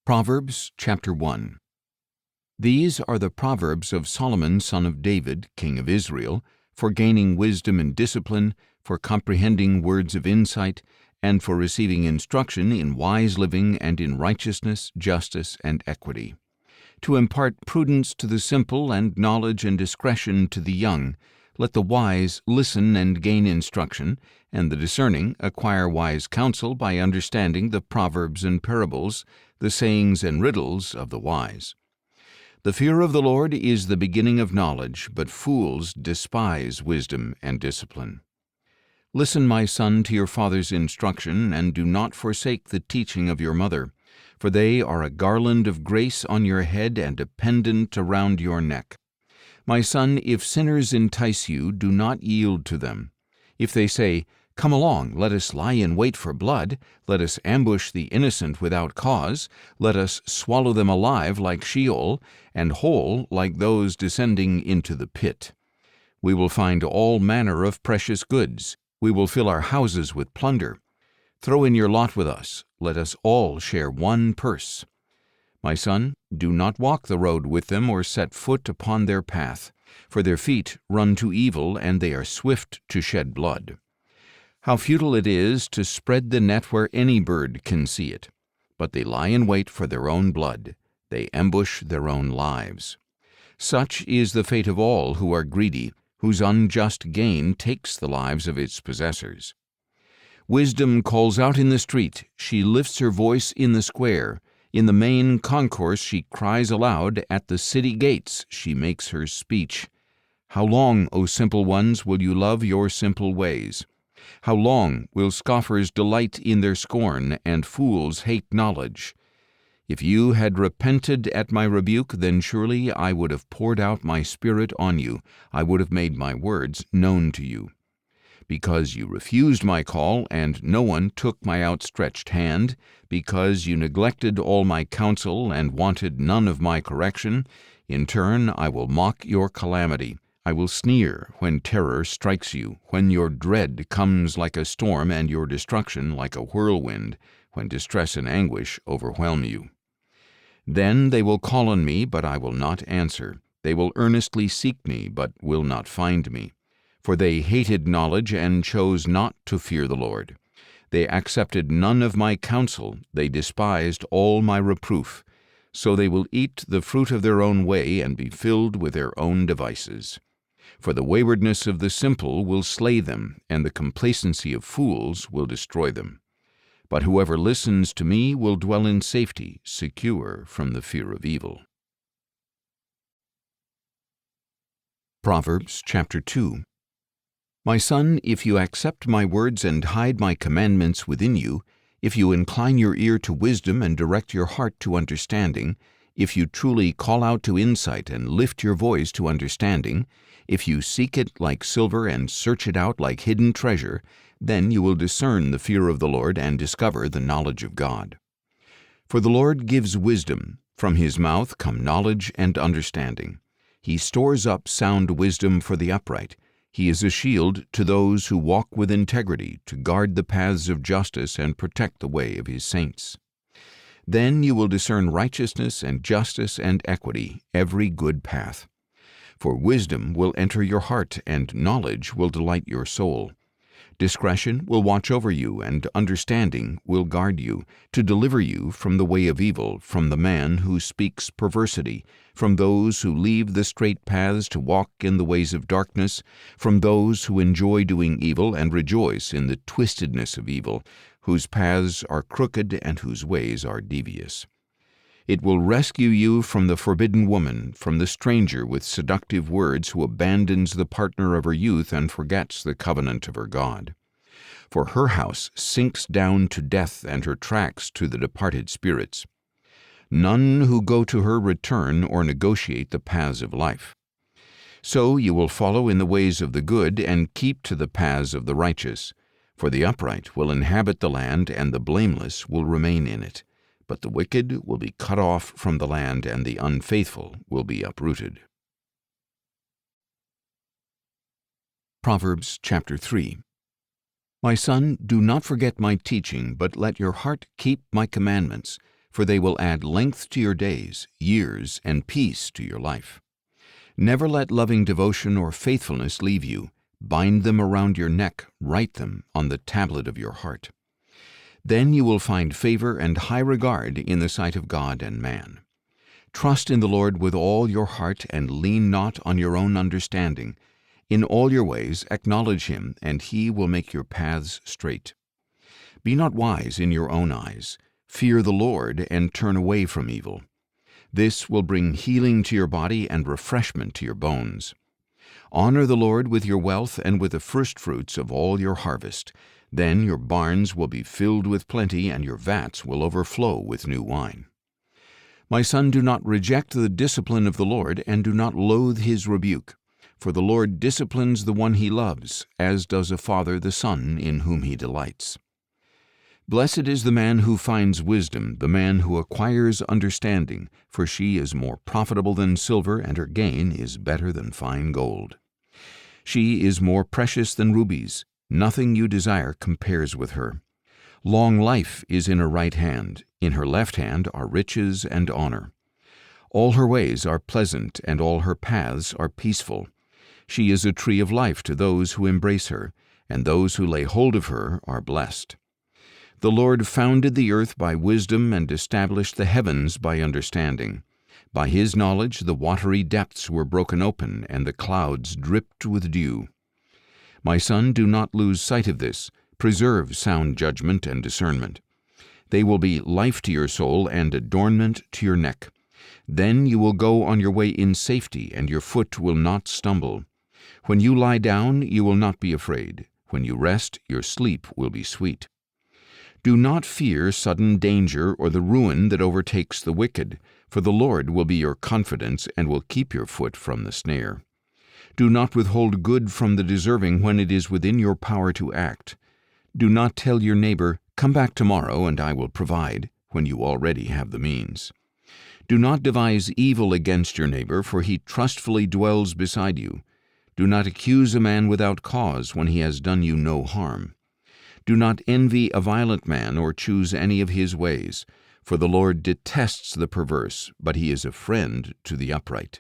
Proverbs chapter 1. These are the Proverbs of Solomon son of David, king of Israel, for gaining wisdom and discipline, for comprehending words of insight, and for receiving instruction in wise living and in righteousness, justice, and equity, to impart prudence to the simple and knowledge and discretion to the young. Let the wise listen and gain instruction, and the discerning acquire wise counsel by understanding the proverbs and parables, the sayings and riddles of the wise. The fear of the Lord is the beginning of knowledge, but fools despise wisdom and discipline. Listen, my son, to your father's instruction, and do not forsake the teaching of your mother, for they are a garland of grace on your head and a pendant around your neck. My son, if sinners entice you, do not yield to them. If they say, "Come along, let us lie in wait for blood, let us ambush the innocent without cause, let us swallow them alive like Sheol, and whole like those descending into the pit. We will find all manner of precious goods, we will fill our houses with plunder. Throw in your lot with us, let us all share one purse." My son, do not walk the road with them or set foot upon their path, for their feet run to evil and they are swift to shed blood. How futile it is to spread the net where any bird can see it. But they lie in wait for their own blood, they ambush their own lives. Such is the fate of all who are greedy, whose unjust gain takes the lives of its possessors. Wisdom calls out in the street, she lifts her voice in the square. In the main concourse she cries aloud, at the city gates she makes her speech. How long, O simple ones, will you love your simple ways? How long will scoffers delight in their scorn, and fools hate knowledge? If you had repented at my rebuke, then surely I would have poured out my Spirit on you, I would have made my words known to you. Because you refused my call, and no one took my outstretched hand, because you neglected all my counsel and wanted none of my correction, in turn I will mock your calamity. I will sneer when terror strikes you, when your dread comes like a storm and your destruction like a whirlwind, when distress and anguish overwhelm you. Then they will call on me, but I will not answer. They will earnestly seek me, but will not find me. For they hated knowledge and chose not to fear the Lord. They accepted none of my counsel, they despised all my reproof. So they will eat the fruit of their own way and be filled with their own devices. For the waywardness of the simple will slay them, and the complacency of fools will destroy them. But whoever listens to me will dwell in safety, secure from the fear of evil. Proverbs chapter 2. My son, if you accept my words and hide my commandments within you, if you incline your ear to wisdom and direct your heart to understanding, if you truly call out to insight and lift your voice to understanding, if you seek it like silver and search it out like hidden treasure, then you will discern the fear of the Lord and discover the knowledge of God. For the Lord gives wisdom, from his mouth come knowledge and understanding. He stores up sound wisdom for the upright. He is a shield to those who walk with integrity, to guard the paths of justice and protect the way of his saints. Then you will discern righteousness and justice and equity, every good path. For wisdom will enter your heart, and knowledge will delight your soul. Discretion will watch over you, and understanding will guard you, to deliver you from the way of evil, from the man who speaks perversity, from those who leave the straight paths to walk in the ways of darkness, from those who enjoy doing evil and rejoice in the twistedness of evil, whose paths are crooked and whose ways are devious. It will rescue you from the forbidden woman, from the stranger with seductive words who abandons the partner of her youth and forgets the covenant of her God. For her house sinks down to death and her tracks to the departed spirits. None who go to her return or negotiate the paths of life. So you will follow in the ways of the good and keep to the paths of the righteous. For the upright will inhabit the land, and the blameless will remain in it. But the wicked will be cut off from the land, and the unfaithful will be uprooted. Proverbs chapter 3. My son, do not forget my teaching, but let your heart keep my commandments. for they will add length to your days, years, and peace to your life. Never let loving devotion or faithfulness leave you. Bind them around your neck, write them on the tablet of your heart. Then you will find favor and high regard in the sight of God and man. Trust in the Lord with all your heart and lean not on your own understanding. In all your ways acknowledge him, and he will make your paths straight. Be not wise in your own eyes. Fear the Lord and turn away from evil. This will bring healing to your body and refreshment to your bones. Honor the Lord with your wealth and with the firstfruits of all your harvest. Then your barns will be filled with plenty, and your vats will overflow with new wine. My son, do not reject the discipline of the Lord, and do not loathe his rebuke. For the Lord disciplines the one he loves, as does a father the son in whom he delights. Blessed is the man who finds wisdom, the man who acquires understanding, for she is more profitable than silver, and her gain is better than fine gold. She is more precious than rubies. Nothing you desire compares with her. Long life is in her right hand. In her left hand are riches and honor. All her ways are pleasant, and all her paths are peaceful. She is a tree of life to those who embrace her, and those who lay hold of her are blessed. The Lord founded the earth by wisdom and established the heavens by understanding. By his knowledge the watery depths were broken open, and the clouds dripped with dew. My son, do not lose sight of this. Preserve sound judgment and discernment. They will be life to your soul and adornment to your neck. Then you will go on your way in safety, and your foot will not stumble. When you lie down, you will not be afraid. When you rest, your sleep will be sweet. Do not fear sudden danger or the ruin that overtakes the wicked, for the Lord will be your confidence and will keep your foot from the snare. Do not withhold good from the deserving when it is within your power to act. Do not tell your neighbor, "Come back tomorrow and I will provide," when you already have the means. Do not devise evil against your neighbor, for he trustfully dwells beside you. Do not accuse a man without cause when he has done you no harm. Do not envy a violent man or choose any of his ways, for the Lord detests the perverse, but he is a friend to the upright.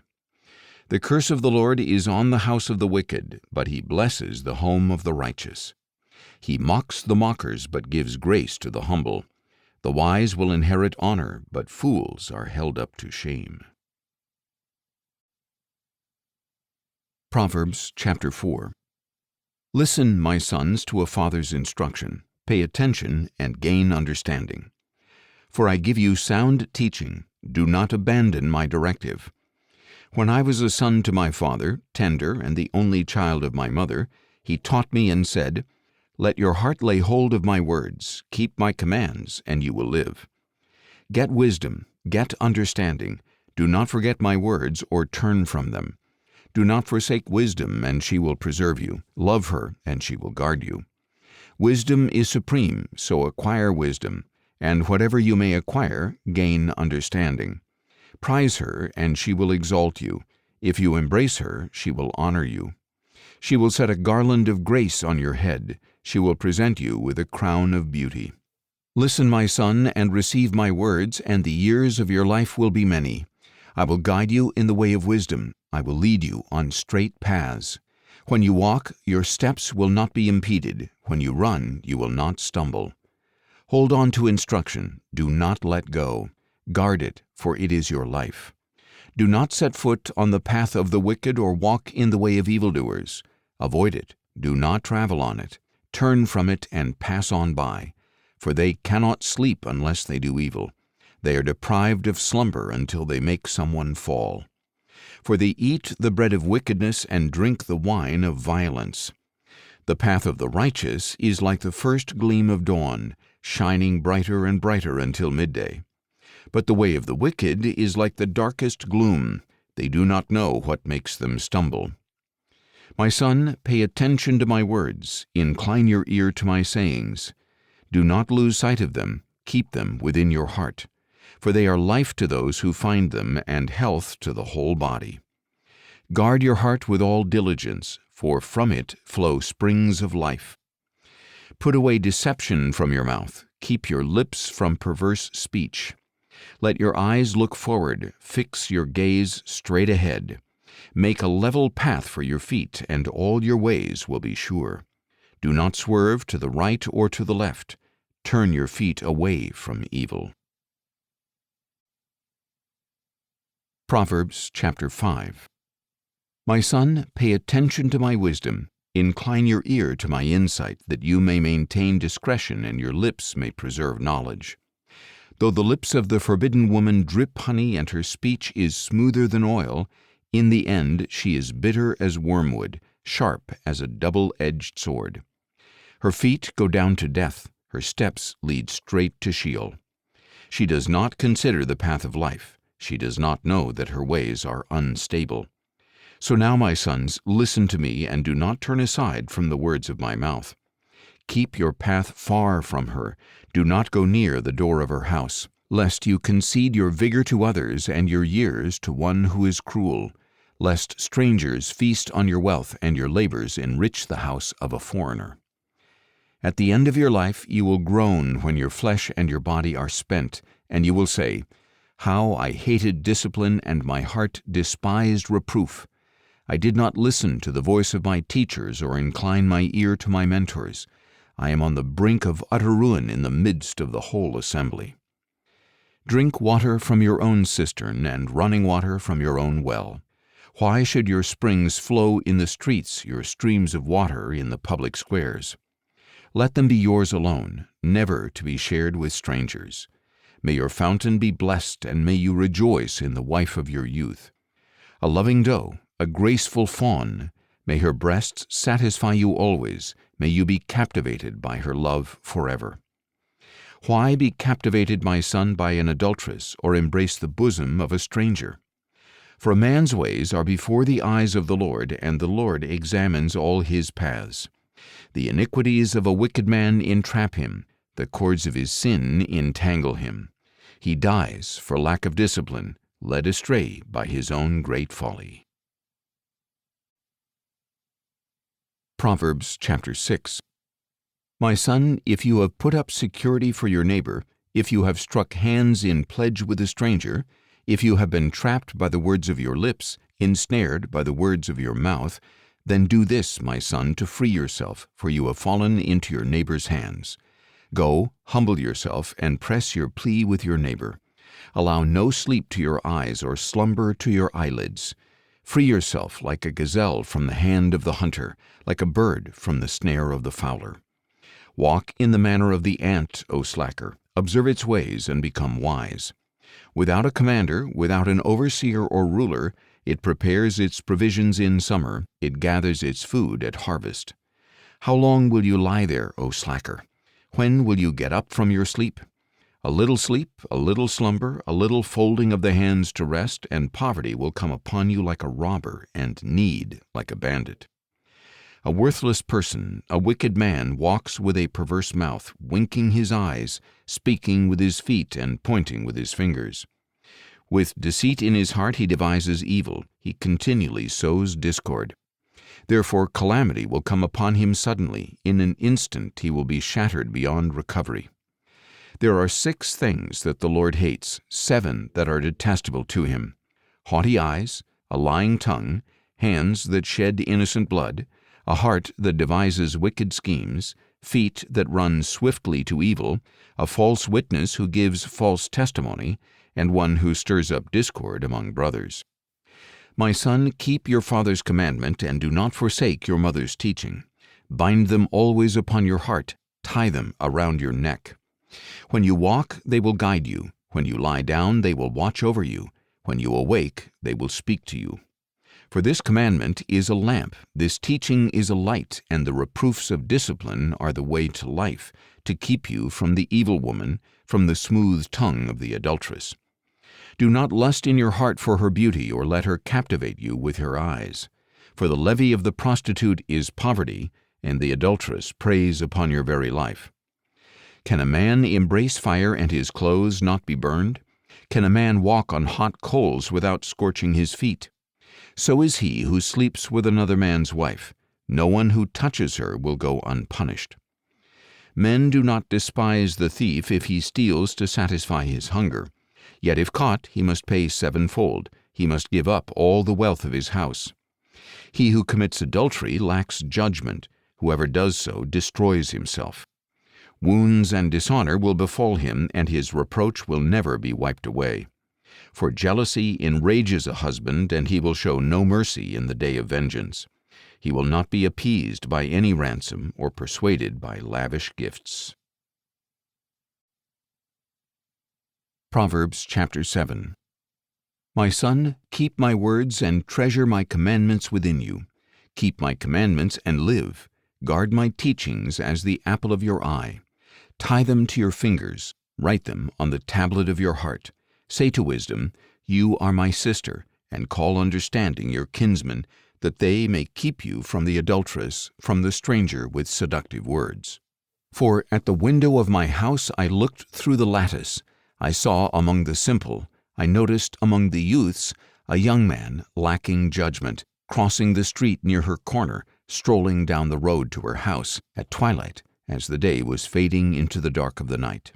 The curse of the Lord is on the house of the wicked, but he blesses the home of the righteous. He mocks the mockers, but gives grace to the humble. The wise will inherit honor, but fools are held up to shame. Proverbs chapter 4. Listen, my sons, to a father's instruction. Pay attention and gain understanding. For I give you sound teaching. Do not abandon my directive. When I was a son to my father, tender and the only child of my mother, he taught me and said, "Let your heart lay hold of my words. Keep my commands, and you will live. Get wisdom, get understanding. Do not forget my words or turn from them. Do not forsake wisdom, and she will preserve you. Love her, and she will guard you. Wisdom is supreme, so acquire wisdom, and whatever you may acquire, gain understanding. Prize her, and she will exalt you. If you embrace her, she will honor you. She will set a garland of grace on your head. She will present you with a crown of beauty. Listen, my son, and receive my words, and the years of your life will be many. I will guide you in the way of wisdom. I will lead you on straight paths. When you walk, your steps will not be impeded. When you run, you will not stumble. Hold on to instruction. Do not let go. Guard it, for it is your life. Do not set foot on the path of the wicked or walk in the way of evildoers. Avoid it. Do not travel on it. Turn from it and pass on by. For they cannot sleep unless they do evil. They are deprived of slumber until they make someone fall. For they eat the bread of wickedness and drink the wine of violence. The path of the righteous is like the first gleam of dawn, shining brighter and brighter until midday. But the way of the wicked is like the darkest gloom. They do not know what makes them stumble. My son, pay attention to my words. Incline your ear to my sayings. Do not lose sight of them. Keep them within your heart. For they are life to those who find them, and health to the whole body. Guard your heart with all diligence, for from it flow springs of life. Put away deception from your mouth. Keep your lips from perverse speech. Let your eyes look forward, fix your gaze straight ahead. Make a level path for your feet, and all your ways will be sure. Do not swerve to the right or to the left. Turn your feet away from evil. Proverbs chapter 5. My son, pay attention to my wisdom. Incline your ear to my insight, that you may maintain discretion and your lips may preserve knowledge. Though the lips of the forbidden woman drip honey and her speech is smoother than oil, in the end she is bitter as wormwood, sharp as a double-edged sword. Her feet go down to death, her steps lead straight to Sheol. She does not consider the path of life. She does not know that her ways are unstable. So now, my sons, listen to me and do not turn aside from the words of my mouth. Keep your path far from her. Do not go near the door of her house, lest you concede your vigor to others and your years to one who is cruel, lest strangers feast on your wealth and your labors enrich the house of a foreigner. At the end of your life you will groan when your flesh and your body are spent, and you will say, "How I hated discipline, and my heart despised reproof. I did not listen to the voice of my teachers or incline my ear to my mentors. I am on the brink of utter ruin in the midst of the whole assembly." Drink water from your own cistern and running water from your own well. Why should your springs flow in the streets, your streams of water in the public squares? Let them be yours alone, never to be shared with strangers. May your fountain be blessed, and may you rejoice in the wife of your youth. A loving doe, a graceful fawn, may her breasts satisfy you always. May you be captivated by her love forever. Why be captivated, my son, by an adulteress, or embrace the bosom of a stranger? For a man's ways are before the eyes of the Lord, and the Lord examines all his paths. The iniquities of a wicked man entrap him. The cords of his sin entangle him. He dies for lack of discipline, led astray by his own great folly. Proverbs chapter 6. My son, if you have put up security for your neighbor, if you have struck hands in pledge with a stranger, if you have been trapped by the words of your lips, ensnared by the words of your mouth, then do this, my son, to free yourself, for you have fallen into your neighbor's hands. Go, humble yourself, and press your plea with your neighbor. Allow no sleep to your eyes or slumber to your eyelids. Free yourself like a gazelle from the hand of the hunter, like a bird from the snare of the fowler. Walk in the manner of the ant, O slacker. Observe its ways and become wise. Without a commander, without an overseer or ruler, it prepares its provisions in summer, it gathers its food at harvest. How long will you lie there, O slacker? When will you get up from your sleep? A little sleep, a little slumber, a little folding of the hands to rest, and poverty will come upon you like a robber, and need like a bandit. A worthless person, a wicked man, walks with a perverse mouth, winking his eyes, speaking with his feet, and pointing with his fingers. With deceit in his heart he devises evil, he continually sows discord. Therefore calamity will come upon him suddenly. In an instant he will be shattered beyond recovery. There are 6 things that the Lord hates, 7 that are detestable to him: haughty eyes, a lying tongue, hands that shed innocent blood, a heart that devises wicked schemes, feet that run swiftly to evil, a false witness who gives false testimony, and one who stirs up discord among brothers. My son, keep your father's commandment, and do not forsake your mother's teaching. Bind them always upon your heart, tie them around your neck. When you walk, they will guide you. When you lie down, they will watch over you. When you awake, they will speak to you. For this commandment is a lamp, this teaching is a light, and the reproofs of discipline are the way to life, to keep you from the evil woman, from the smooth tongue of the adulteress. Do not lust in your heart for her beauty, or let her captivate you with her eyes. For the levy of the prostitute is poverty, and the adulteress preys upon your very life. Can a man embrace fire and his clothes not be burned? Can a man walk on hot coals without scorching his feet? So is he who sleeps with another man's wife. No one who touches her will go unpunished. Men do not despise the thief if he steals to satisfy his hunger, Yet if caught, he must pay sevenfold. He must give up all the wealth of his house. He who commits adultery lacks judgment. Whoever does so destroys himself. Wounds and dishonor will befall him, and his reproach will never be wiped away. For jealousy enrages a husband, and he will show no mercy in the day of vengeance. He will not be appeased by any ransom or persuaded by lavish gifts. Proverbs chapter 7. My son, keep my words and treasure my commandments within you. Keep my commandments and live. Guard my teachings as the apple of your eye. Tie them to your fingers. Write them on the tablet of your heart. Say to wisdom, You are my sister, and call understanding your kinsman, that they may keep you from the adulteress, from the stranger with seductive words. For at the window of my house I looked through the lattice. I saw among the simple, I noticed among the youths, a young man lacking judgment, crossing the street near her corner, strolling down the road to her house at twilight, as the day was fading into the dark of the night.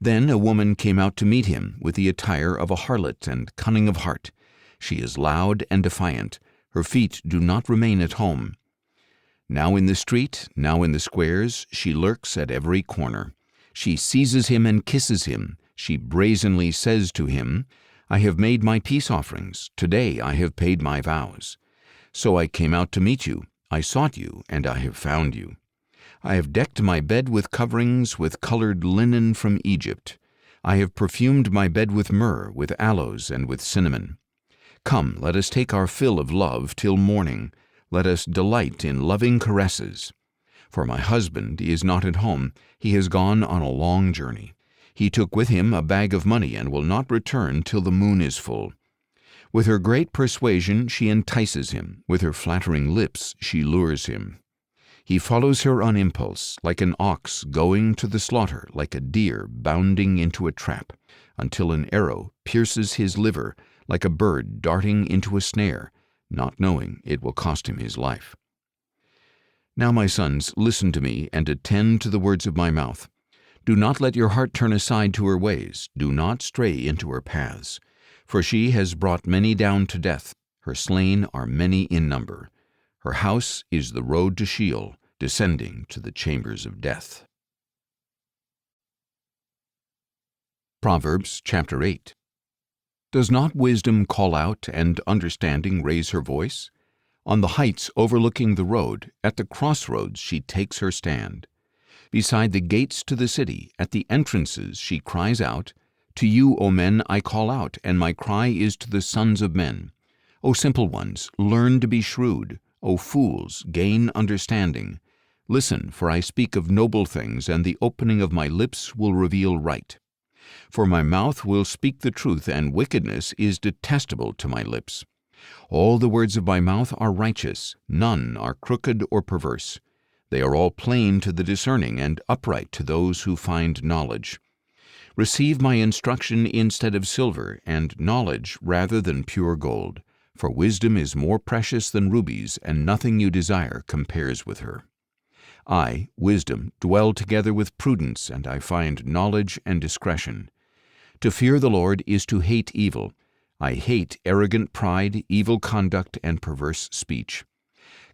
Then a woman came out to meet him with the attire of a harlot and cunning of heart. She is loud and defiant. Her feet do not remain at home. Now in the street, now in the squares, she lurks at every corner. She seizes him and kisses him. She brazenly says to him, I have made my peace offerings. Today I have paid my vows. So I came out to meet you. I sought you, and I have found you. I have decked my bed with coverings, with colored linen from Egypt. I have perfumed my bed with myrrh, with aloes, and with cinnamon. Come, let us take our fill of love till morning. Let us delight in loving caresses. For my husband is not at home. He has gone on a long journey. He took with him a bag of money and will not return till the moon is full. With her great persuasion she entices him. With her flattering lips she lures him. He follows her on impulse, like an ox going to the slaughter, like a deer bounding into a trap, until an arrow pierces his liver, like a bird darting into a snare, not knowing it will cost him his life. Now, my sons, listen to me and attend to the words of my mouth. Do not let your heart turn aside to her ways. Do not stray into her paths. For she has brought many down to death. Her slain are many in number. Her house is the road to Sheol, descending to the chambers of death. Proverbs chapter 8. Does not wisdom call out, and understanding raise her voice? On the heights overlooking the road, at the crossroads she takes her stand. Beside the gates to the city, at the entrances she cries out, To you, O men, I call out, and my cry is to the sons of men. O simple ones, learn to be shrewd. O fools, gain understanding. Listen, for I speak of noble things, and the opening of my lips will reveal right. For my mouth will speak the truth, and wickedness is detestable to my lips. All the words of my mouth are righteous, none are crooked or perverse. They are all plain to the discerning, and upright to those who find knowledge. Receive my instruction instead of silver, and knowledge rather than pure gold. For wisdom is more precious than rubies, and nothing you desire compares with her. I, wisdom, dwell together with prudence, and I find knowledge and discretion. To fear the Lord is to hate evil. I hate arrogant pride, evil conduct, and perverse speech.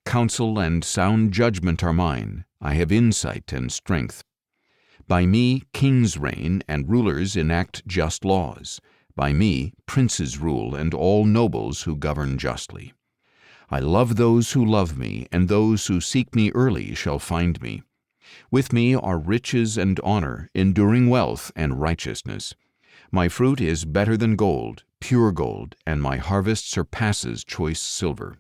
Counsel and sound judgment are mine. I have insight and strength. By me kings reign, and rulers enact just laws. By me princes rule, and all nobles who govern justly. I love those who love me, and those who seek me early shall find me. With me are riches and honor, enduring wealth and righteousness. My fruit is better than gold, pure gold, and my harvest surpasses choice silver.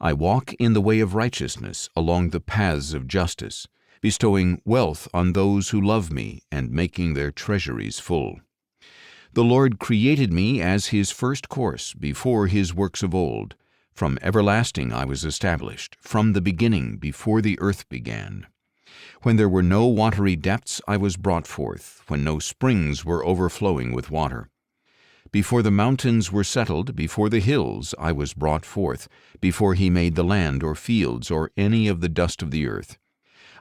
I walk in the way of righteousness, along the paths of justice, bestowing wealth on those who love me, and making their treasuries full. The Lord created me as His first course, before His works of old. From everlasting I was established, from the beginning, before the earth began. When there were no watery depths, I was brought forth, when no springs were overflowing with water. Before the mountains were settled, before the hills, I was brought forth, before He made the land or fields or any of the dust of the earth.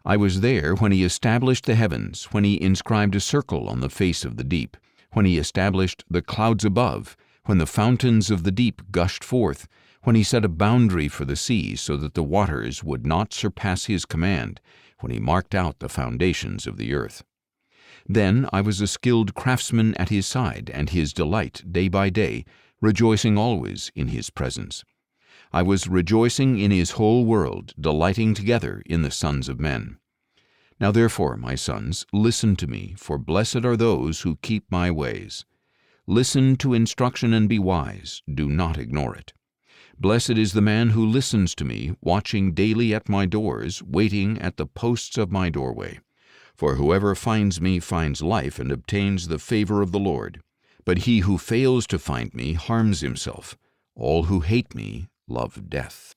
I was there when He established the heavens, when He inscribed a circle on the face of the deep, when he established the clouds above, when the fountains of the deep gushed forth, when he set a boundary for the sea so that the waters would not surpass his command, when he marked out the foundations of the earth. Then I was a skilled craftsman at his side, and his delight day by day, rejoicing always in his presence. I was rejoicing in his whole world, delighting together in the sons of men. Now therefore, my sons, listen to me, for blessed are those who keep my ways. Listen to instruction and be wise, do not ignore it. Blessed is the man who listens to me, watching daily at my doors, waiting at the posts of my doorway. For whoever finds me finds life and obtains the favor of the Lord. But he who fails to find me harms himself. All who hate me love death.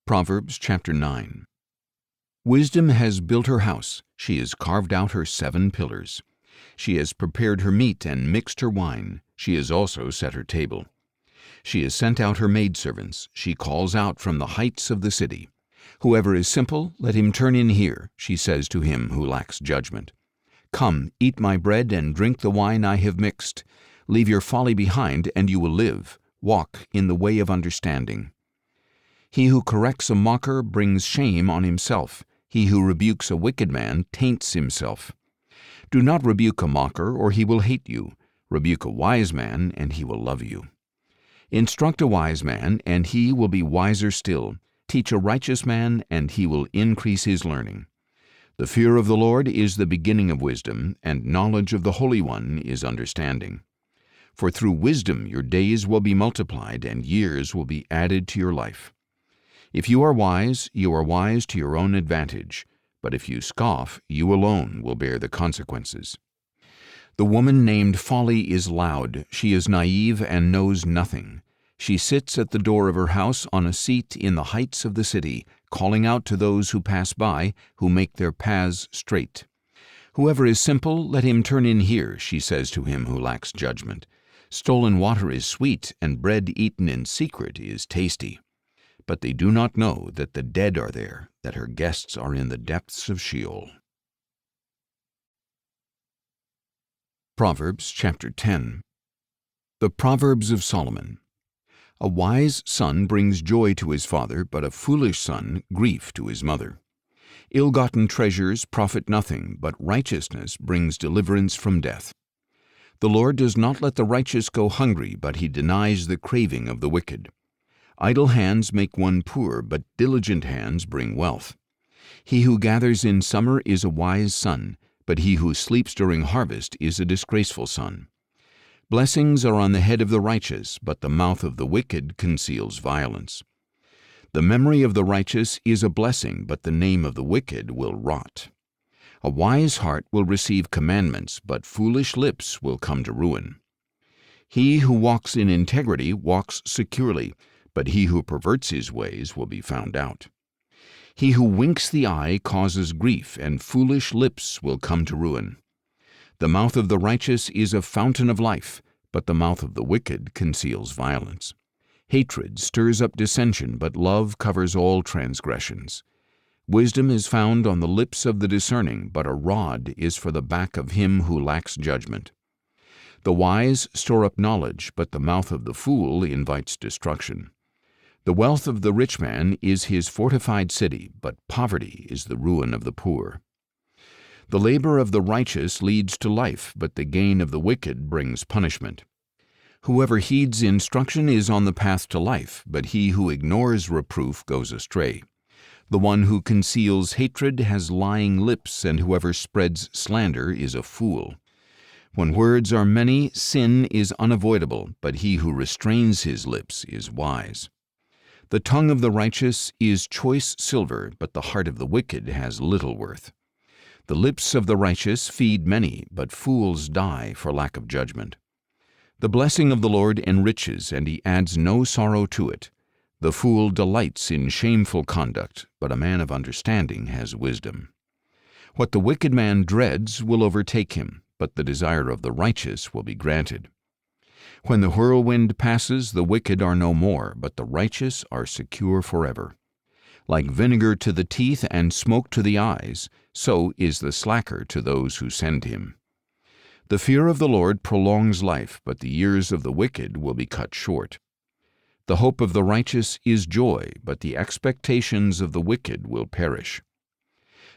Proverbs chapter 9. Wisdom has built her house, she has carved out her 7 pillars. She has prepared her meat and mixed her wine, she has also set her table. She has sent out her maidservants, she calls out from the heights of the city. Whoever is simple, let him turn in here, she says to him who lacks judgment. Come, eat my bread and drink the wine I have mixed. Leave your folly behind, and you will live. Walk in the way of understanding. He who corrects a mocker brings shame on himself. He who rebukes a wicked man taints himself. Do not rebuke a mocker, or he will hate you. Rebuke a wise man, and he will love you. Instruct a wise man, and he will be wiser still. Teach a righteous man, and he will increase his learning. The fear of the Lord is the beginning of wisdom, and knowledge of the Holy One is understanding. For through wisdom your days will be multiplied, and years will be added to your life. If you are wise to your own advantage, but if you scoff, you alone will bear the consequences. The woman named Folly is loud, she is naive and knows nothing. She sits at the door of her house on a seat in the heights of the city, calling out to those who pass by, who make their paths straight. Whoever is simple, let him turn in here, she says to him who lacks judgment. Stolen water is sweet, and bread eaten in secret is tasty. But they do not know that the dead are there, that her guests are in the depths of Sheol. Proverbs chapter 10. The Proverbs of Solomon. A wise son brings joy to his father, but a foolish son grief to his mother. Ill-gotten treasures profit nothing, but righteousness brings deliverance from death. The Lord does not let the righteous go hungry, but he denies the craving of the wicked. Idle hands make one poor, but diligent hands bring wealth. He who gathers in summer is a wise son, but he who sleeps during harvest is a disgraceful son. Blessings are on the head of the righteous, but the mouth of the wicked conceals violence. The memory of the righteous is a blessing, but the name of the wicked will rot. A wise heart will receive commandments, but foolish lips will come to ruin. He who walks in integrity walks securely, but he who perverts his ways will be found out. He who winks the eye causes grief, and foolish lips will come to ruin. The mouth of the righteous is a fountain of life, but the mouth of the wicked conceals violence. Hatred stirs up dissension, but love covers all transgressions. Wisdom is found on the lips of the discerning, but a rod is for the back of him who lacks judgment. The wise store up knowledge, but the mouth of the fool invites destruction. The wealth of the rich man is his fortified city, but poverty is the ruin of the poor. The labor of the righteous leads to life, but the gain of the wicked brings punishment. Whoever heeds instruction is on the path to life, but he who ignores reproof goes astray. The one who conceals hatred has lying lips, and whoever spreads slander is a fool. When words are many, sin is unavoidable, but he who restrains his lips is wise. The tongue of the righteous is choice silver, but the heart of the wicked has little worth. The lips of the righteous feed many, but fools die for lack of judgment. The blessing of the Lord enriches, and he adds no sorrow to it. The fool delights in shameful conduct, but a man of understanding has wisdom. What the wicked man dreads will overtake him, but the desire of the righteous will be granted. When the whirlwind passes, the wicked are no more, but the righteous are secure forever. Like vinegar to the teeth and smoke to the eyes, so is the slacker to those who send him. The fear of the Lord prolongs life, but the years of the wicked will be cut short. The hope of the righteous is joy, but the expectations of the wicked will perish.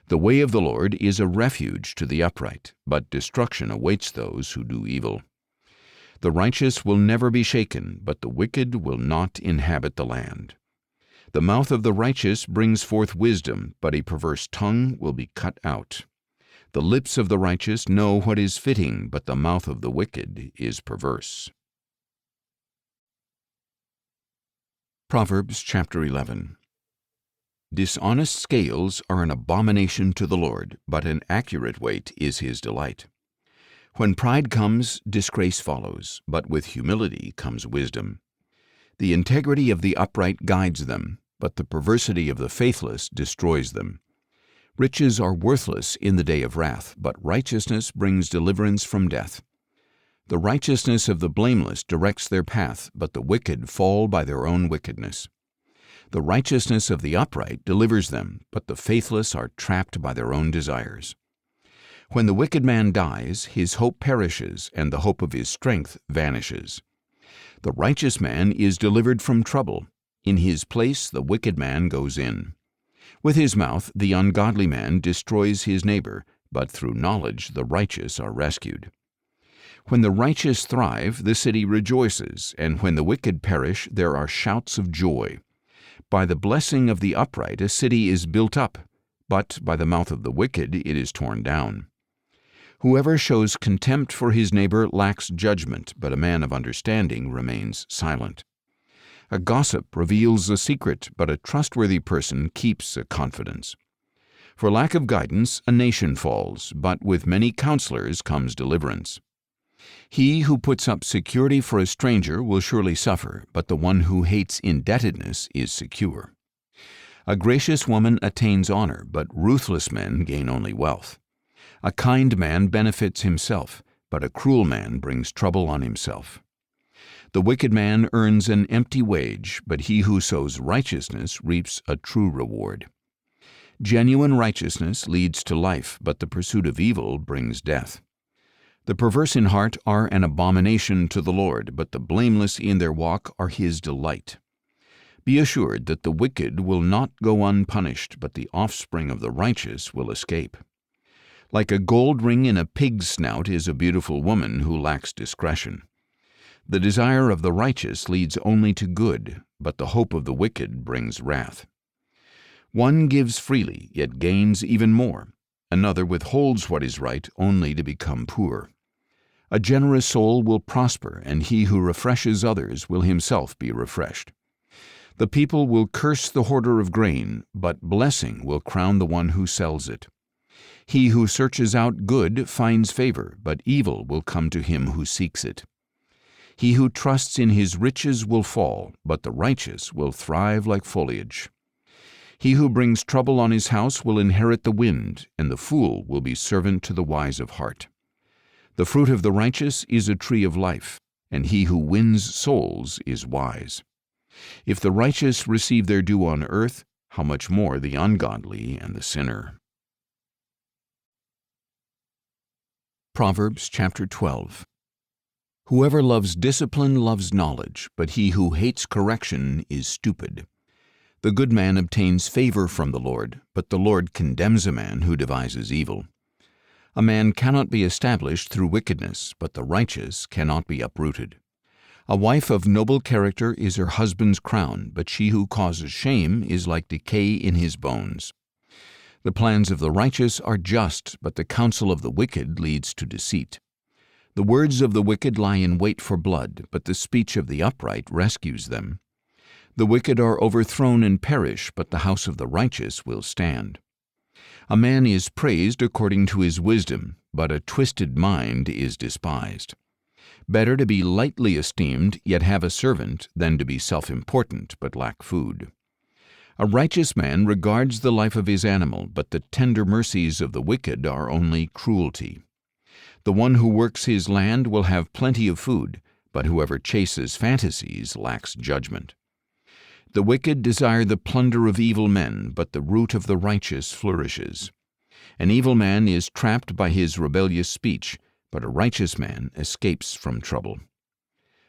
The way of the Lord is a refuge to the upright, but destruction awaits those who do evil. The righteous will never be shaken, but the wicked will not inhabit the land. The mouth of the righteous brings forth wisdom, but a perverse tongue will be cut out. The lips of the righteous know what is fitting, but the mouth of the wicked is perverse. Proverbs chapter 11. Dishonest scales are an abomination to the Lord, but an accurate weight is his delight. When pride comes, disgrace follows, but with humility comes wisdom. The integrity of the upright guides them, but the perversity of the faithless destroys them. Riches are worthless in the day of wrath, but righteousness brings deliverance from death. The righteousness of the blameless directs their path, but the wicked fall by their own wickedness. The righteousness of the upright delivers them, but the faithless are trapped by their own desires. When the wicked man dies, his hope perishes, and the hope of his strength vanishes. The righteous man is delivered from trouble. In his place the wicked man goes in. With his mouth the ungodly man destroys his neighbor, but through knowledge the righteous are rescued. When the righteous thrive, the city rejoices, and when the wicked perish, there are shouts of joy. By the blessing of the upright a city is built up, but by the mouth of the wicked it is torn down. Whoever shows contempt for his neighbor lacks judgment, but a man of understanding remains silent. A gossip reveals a secret, but a trustworthy person keeps a confidence. For lack of guidance a nation falls, but with many counselors comes deliverance. He who puts up security for a stranger will surely suffer, but the one who hates indebtedness is secure. A gracious woman attains honor, but ruthless men gain only wealth. A kind man benefits himself, but a cruel man brings trouble on himself. The wicked man earns an empty wage, but he who sows righteousness reaps a true reward. Genuine righteousness leads to life, but the pursuit of evil brings death. The perverse in heart are an abomination to the Lord, but the blameless in their walk are his delight. Be assured that the wicked will not go unpunished, but the offspring of the righteous will escape. Like a gold ring in a pig's snout is a beautiful woman who lacks discretion. The desire of the righteous leads only to good, but the hope of the wicked brings wrath. One gives freely, yet gains even more. Another withholds what is right only to become poor. A generous soul will prosper, and he who refreshes others will himself be refreshed. The people will curse the hoarder of grain, but blessing will crown the one who sells it. He who searches out good finds favor, but evil will come to him who seeks it. He who trusts in his riches will fall, but the righteous will thrive like foliage. He who brings trouble on his house will inherit the wind, and the fool will be servant to the wise of heart. The fruit of the righteous is a tree of life, and he who wins souls is wise. If the righteous receive their due on earth, how much more the ungodly and the sinner. Proverbs chapter 12. Whoever loves discipline loves knowledge, but he who hates correction is stupid. The good man obtains favor from the Lord, but the Lord condemns a man who devises evil. A man cannot be established through wickedness, but the righteous cannot be uprooted. A wife of noble character is her husband's crown, but she who causes shame is like decay in his bones. The plans of the righteous are just, but the counsel of the wicked leads to deceit. The words of the wicked lie in wait for blood, but the speech of the upright rescues them. The wicked are overthrown and perish, but the house of the righteous will stand. A man is praised according to his wisdom, but a twisted mind is despised. Better to be lightly esteemed, yet have a servant, than to be self-important, but lack food. A righteous man regards the life of his animal, but the tender mercies of the wicked are only cruelty. The one who works his land will have plenty of food, but whoever chases fantasies lacks judgment. The wicked desire the plunder of evil men, but the root of the righteous flourishes. An evil man is trapped by his rebellious speech, but a righteous man escapes from trouble.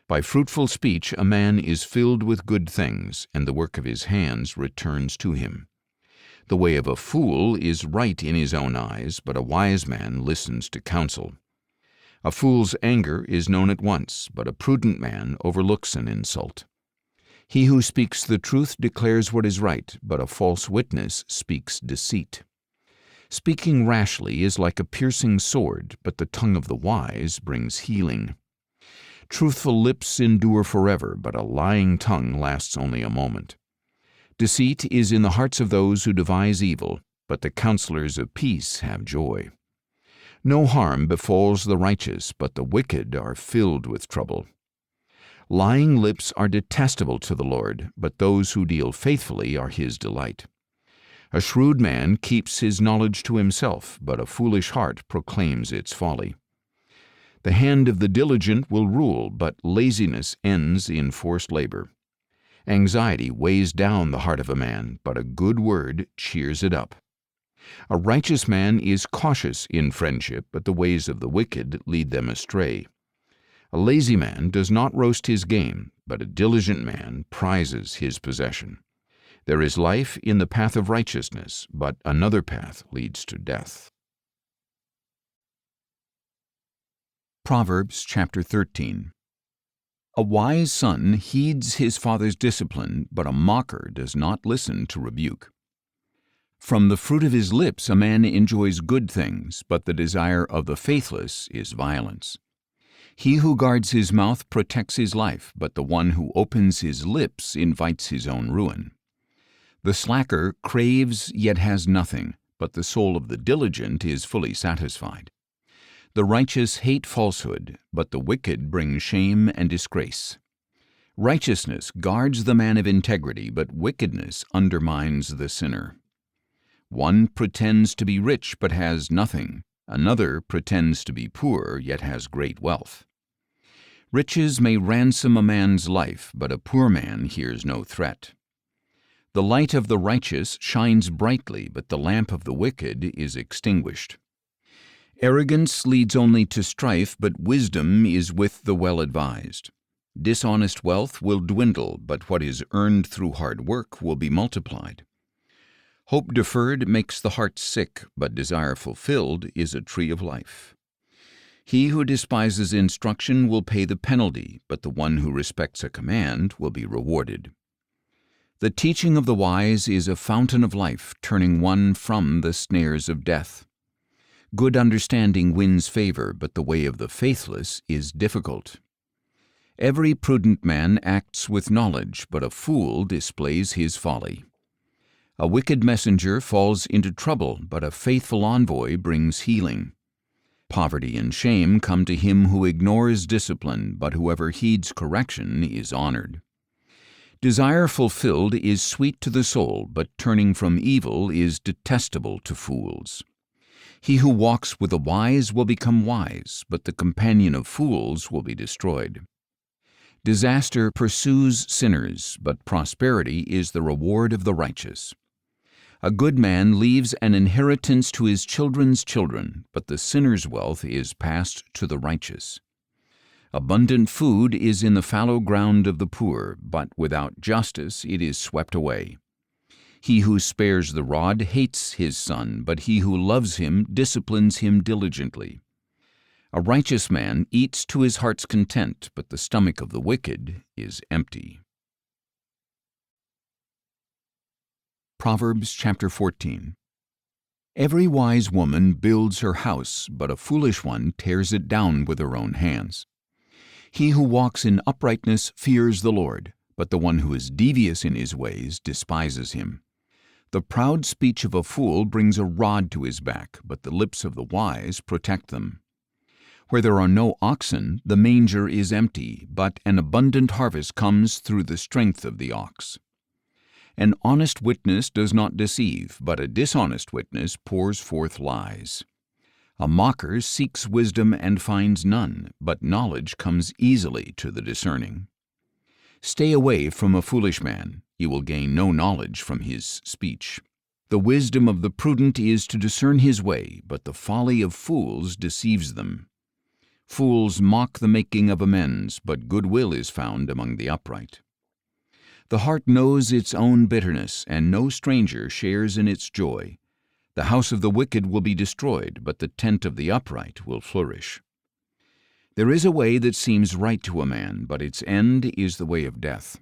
By fruitful speech a man is filled with good things, and the work of his hands returns to him. The way of a fool is right in his own eyes, but a wise man listens to counsel. A fool's anger is known at once, but a prudent man overlooks an insult. He who speaks the truth declares what is right, but a false witness speaks deceit. Speaking rashly is like a piercing sword, but the tongue of the wise brings healing. Truthful lips endure forever, but a lying tongue lasts only a moment. Deceit is in the hearts of those who devise evil, but the counselors of peace have joy. No harm befalls the righteous, but the wicked are filled with trouble. Lying lips are detestable to the Lord, but those who deal faithfully are his delight. A shrewd man keeps his knowledge to himself, but a foolish heart proclaims its folly. The hand of the diligent will rule, but laziness ends in forced labor. Anxiety weighs down the heart of a man, but a good word cheers it up. A righteous man is cautious in friendship, but the ways of the wicked lead them astray. A lazy man does not roast his game, but a diligent man prizes his possession. There is life in the path of righteousness, but another path leads to death. Proverbs chapter 13. A wise son heeds his father's discipline, but a mocker does not listen to rebuke. From the fruit of his lips a man enjoys good things, but the desire of the faithless is violence. He who guards his mouth protects his life, but the one who opens his lips invites his own ruin. The slacker craves yet has nothing, but the soul of the diligent is fully satisfied. The righteous hate falsehood, but the wicked bring shame and disgrace. Righteousness guards the man of integrity, but wickedness undermines the sinner. One pretends to be rich but has nothing. Another pretends to be poor yet has great wealth. Riches may ransom a man's life, but a poor man hears no threat. The light of the righteous shines brightly, but the lamp of the wicked is extinguished. Arrogance leads only to strife, but wisdom is with the well-advised. Dishonest wealth will dwindle, but what is earned through hard work will be multiplied. Hope deferred makes the heart sick, but desire fulfilled is a tree of life. He who despises instruction will pay the penalty, but the one who respects a command will be rewarded. The teaching of the wise is a fountain of life, turning one from the snares of death. Good understanding wins favor, but the way of the faithless is difficult. Every prudent man acts with knowledge, but a fool displays his folly. A wicked messenger falls into trouble, but a faithful envoy brings healing. Poverty and shame come to him who ignores discipline, but whoever heeds correction is honored. Desire fulfilled is sweet to the soul, but turning from evil is detestable to fools. He who walks with the wise will become wise, but the companion of fools will be destroyed. Disaster pursues sinners, but prosperity is the reward of the righteous. A good man leaves an inheritance to his children's children, but the sinner's wealth is passed to the righteous. Abundant food is in the fallow ground of the poor, but without justice it is swept away. He who spares the rod hates his son, but he who loves him disciplines him diligently. A righteous man eats to his heart's content, but the stomach of the wicked is empty. Proverbs chapter 14. Every wise woman builds her house, but a foolish one tears it down with her own hands. He who walks in uprightness fears the Lord, but the one who is devious in his ways despises him. The proud speech of a fool brings a rod to his back, but the lips of the wise protect them. Where there are no oxen, the manger is empty, but an abundant harvest comes through the strength of the ox. An honest witness does not deceive, but a dishonest witness pours forth lies. A mocker seeks wisdom and finds none, but knowledge comes easily to the discerning. Stay away from a foolish man. He will gain no knowledge from his speech. The wisdom of the prudent is to discern his way, but the folly of fools deceives them. Fools mock the making of amends, but goodwill is found among the upright. The heart knows its own bitterness, and no stranger shares in its joy. The house of the wicked will be destroyed, but the tent of the upright will flourish. There is a way that seems right to a man, but its end is the way of death.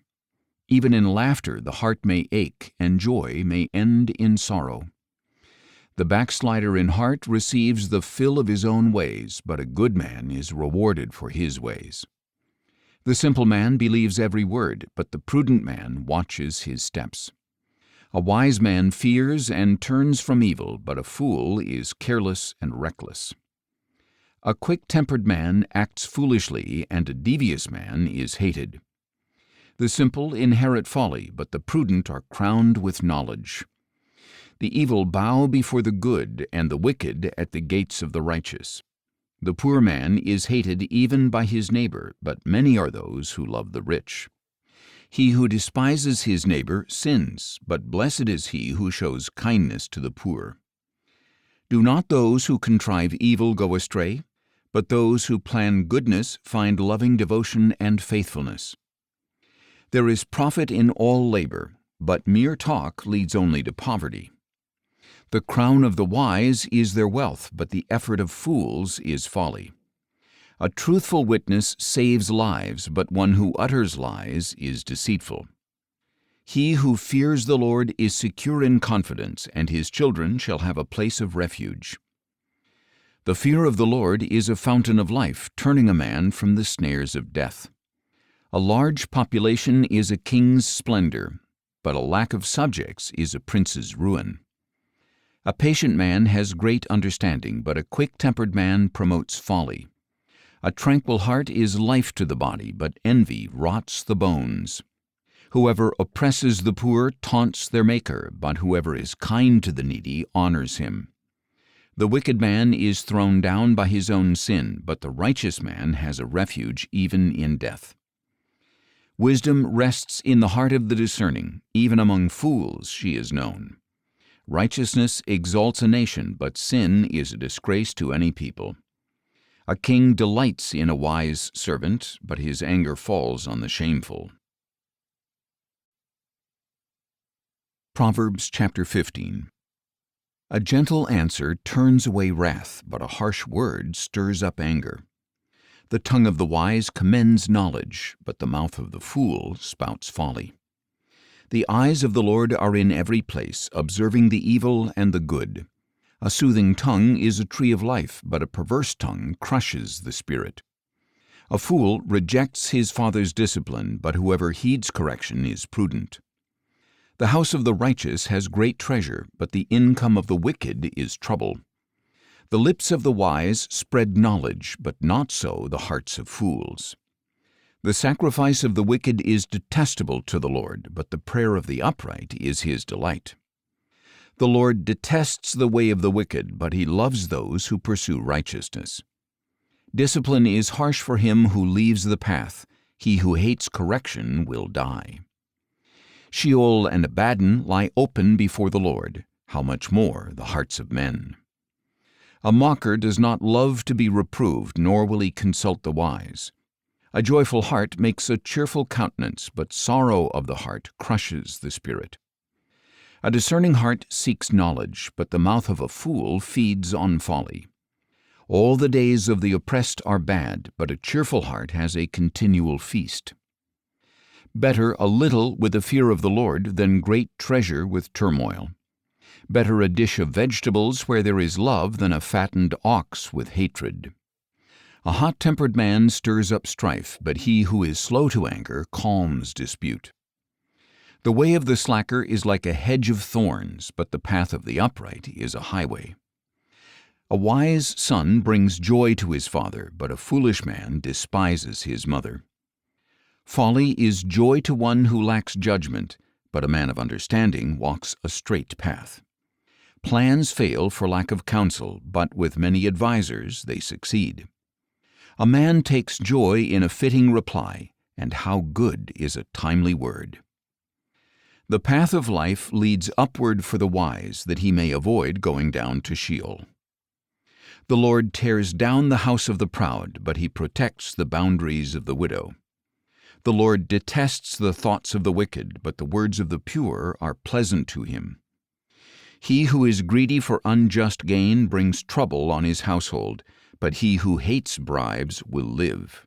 Even in laughter the heart may ache, and joy may end in sorrow. The backslider in heart receives the fill of his own ways, but a good man is rewarded for his ways. The simple man believes every word, but the prudent man watches his steps. A wise man fears and turns from evil, but a fool is careless and reckless. A quick-tempered man acts foolishly, and a devious man is hated. The simple inherit folly, but the prudent are crowned with knowledge. The evil bow before the good, and the wicked at the gates of the righteous. The poor man is hated even by his neighbor, but many are those who love the rich. He who despises his neighbor sins, but blessed is he who shows kindness to the poor. Do not those who contrive evil go astray, but those who plan goodness find loving devotion and faithfulness. There is profit in all labor, but mere talk leads only to poverty. The crown of the wise is their wealth, but the effort of fools is folly. A truthful witness saves lives, but one who utters lies is deceitful. He who fears the Lord is secure in confidence, and his children shall have a place of refuge. The fear of the Lord is a fountain of life, turning a man from the snares of death. A large population is a king's splendor, but a lack of subjects is a prince's ruin. A patient man has great understanding, but a quick-tempered man promotes folly. A tranquil heart is life to the body, but envy rots the bones. Whoever oppresses the poor taunts their Maker, but whoever is kind to the needy honors him. The wicked man is thrown down by his own sin, but the righteous man has a refuge even in death. Wisdom rests in the heart of the discerning, even among fools she is known. Righteousness exalts a nation, but sin is a disgrace to any people. A king delights in a wise servant, but his anger falls on the shameful. Proverbs chapter 15. A gentle answer turns away wrath, but a harsh word stirs up anger. The tongue of the wise commends knowledge, but the mouth of the fool spouts folly. The eyes of the Lord are in every place, observing the evil and the good. A soothing tongue is a tree of life, but a perverse tongue crushes the spirit. A fool rejects his father's discipline, but whoever heeds correction is prudent. The house of the righteous has great treasure, but the income of the wicked is trouble. The lips of the wise spread knowledge, but not so the hearts of fools. The sacrifice of the wicked is detestable to the Lord, but the prayer of the upright is his delight. The Lord detests the way of the wicked, but he loves those who pursue righteousness. Discipline is harsh for him who leaves the path. He who hates correction will die. Sheol and Abaddon lie open before the Lord. How much more the hearts of men? A mocker does not love to be reproved, nor will he consult the wise. A joyful heart makes a cheerful countenance, but sorrow of the heart crushes the spirit. A discerning heart seeks knowledge, but the mouth of a fool feeds on folly. All the days of the oppressed are bad, but a cheerful heart has a continual feast. Better a little with the fear of the Lord than great treasure with turmoil. Better a dish of vegetables where there is love than a fattened ox with hatred. A hot-tempered man stirs up strife, but he who is slow to anger calms dispute. The way of the slacker is like a hedge of thorns, but the path of the upright is a highway. A wise son brings joy to his father, but a foolish man despises his mother. Folly is joy to one who lacks judgment, but a man of understanding walks a straight path. Plans fail for lack of counsel, but with many advisers they succeed. A man takes joy in a fitting reply, and how good is a timely word. The path of life leads upward for the wise, that he may avoid going down to Sheol. The Lord tears down the house of the proud, but he protects the boundaries of the widow. The Lord detests the thoughts of the wicked, but the words of the pure are pleasant to him. He who is greedy for unjust gain brings trouble on his household, but he who hates bribes will live.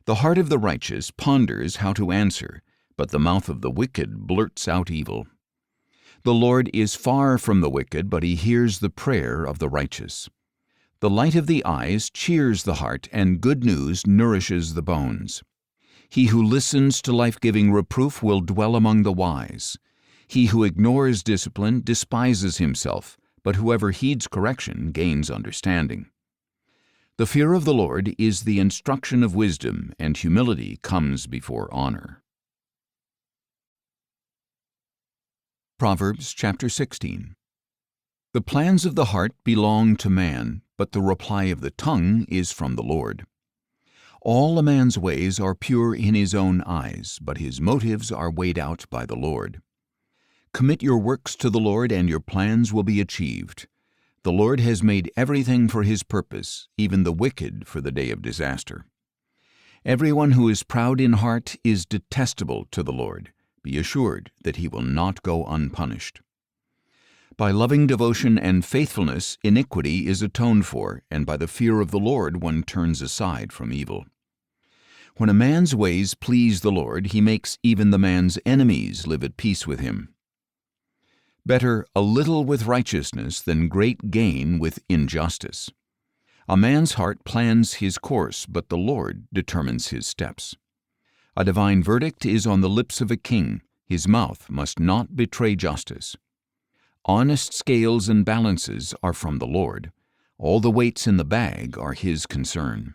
The heart of the righteous ponders how to answer, but the mouth of the wicked blurts out evil. The Lord is far from the wicked, but he hears the prayer of the righteous. The light of the eyes cheers the heart, and good news nourishes the bones. He who listens to life-giving reproof will dwell among the wise. He who ignores discipline despises himself, but whoever heeds correction gains understanding. The fear of the Lord is the instruction of wisdom, and humility comes before honor. Proverbs chapter 16. The plans of the heart belong to man, but the reply of the tongue is from the Lord. All a man's ways are pure in his own eyes, but his motives are weighed out by the Lord. Commit your works to the Lord, and your plans will be achieved. The Lord has made everything for his purpose, even the wicked for the day of disaster. Everyone who is proud in heart is detestable to the Lord. Be assured that he will not go unpunished. By loving devotion and faithfulness, iniquity is atoned for, and by the fear of the Lord one turns aside from evil. When a man's ways please the Lord, he makes even the man's enemies live at peace with him. Better a little with righteousness than great gain with injustice. A man's heart plans his course, but the Lord determines his steps. A divine verdict is on the lips of a king. His mouth must not betray justice. Honest scales and balances are from the Lord. All the weights in the bag are his concern.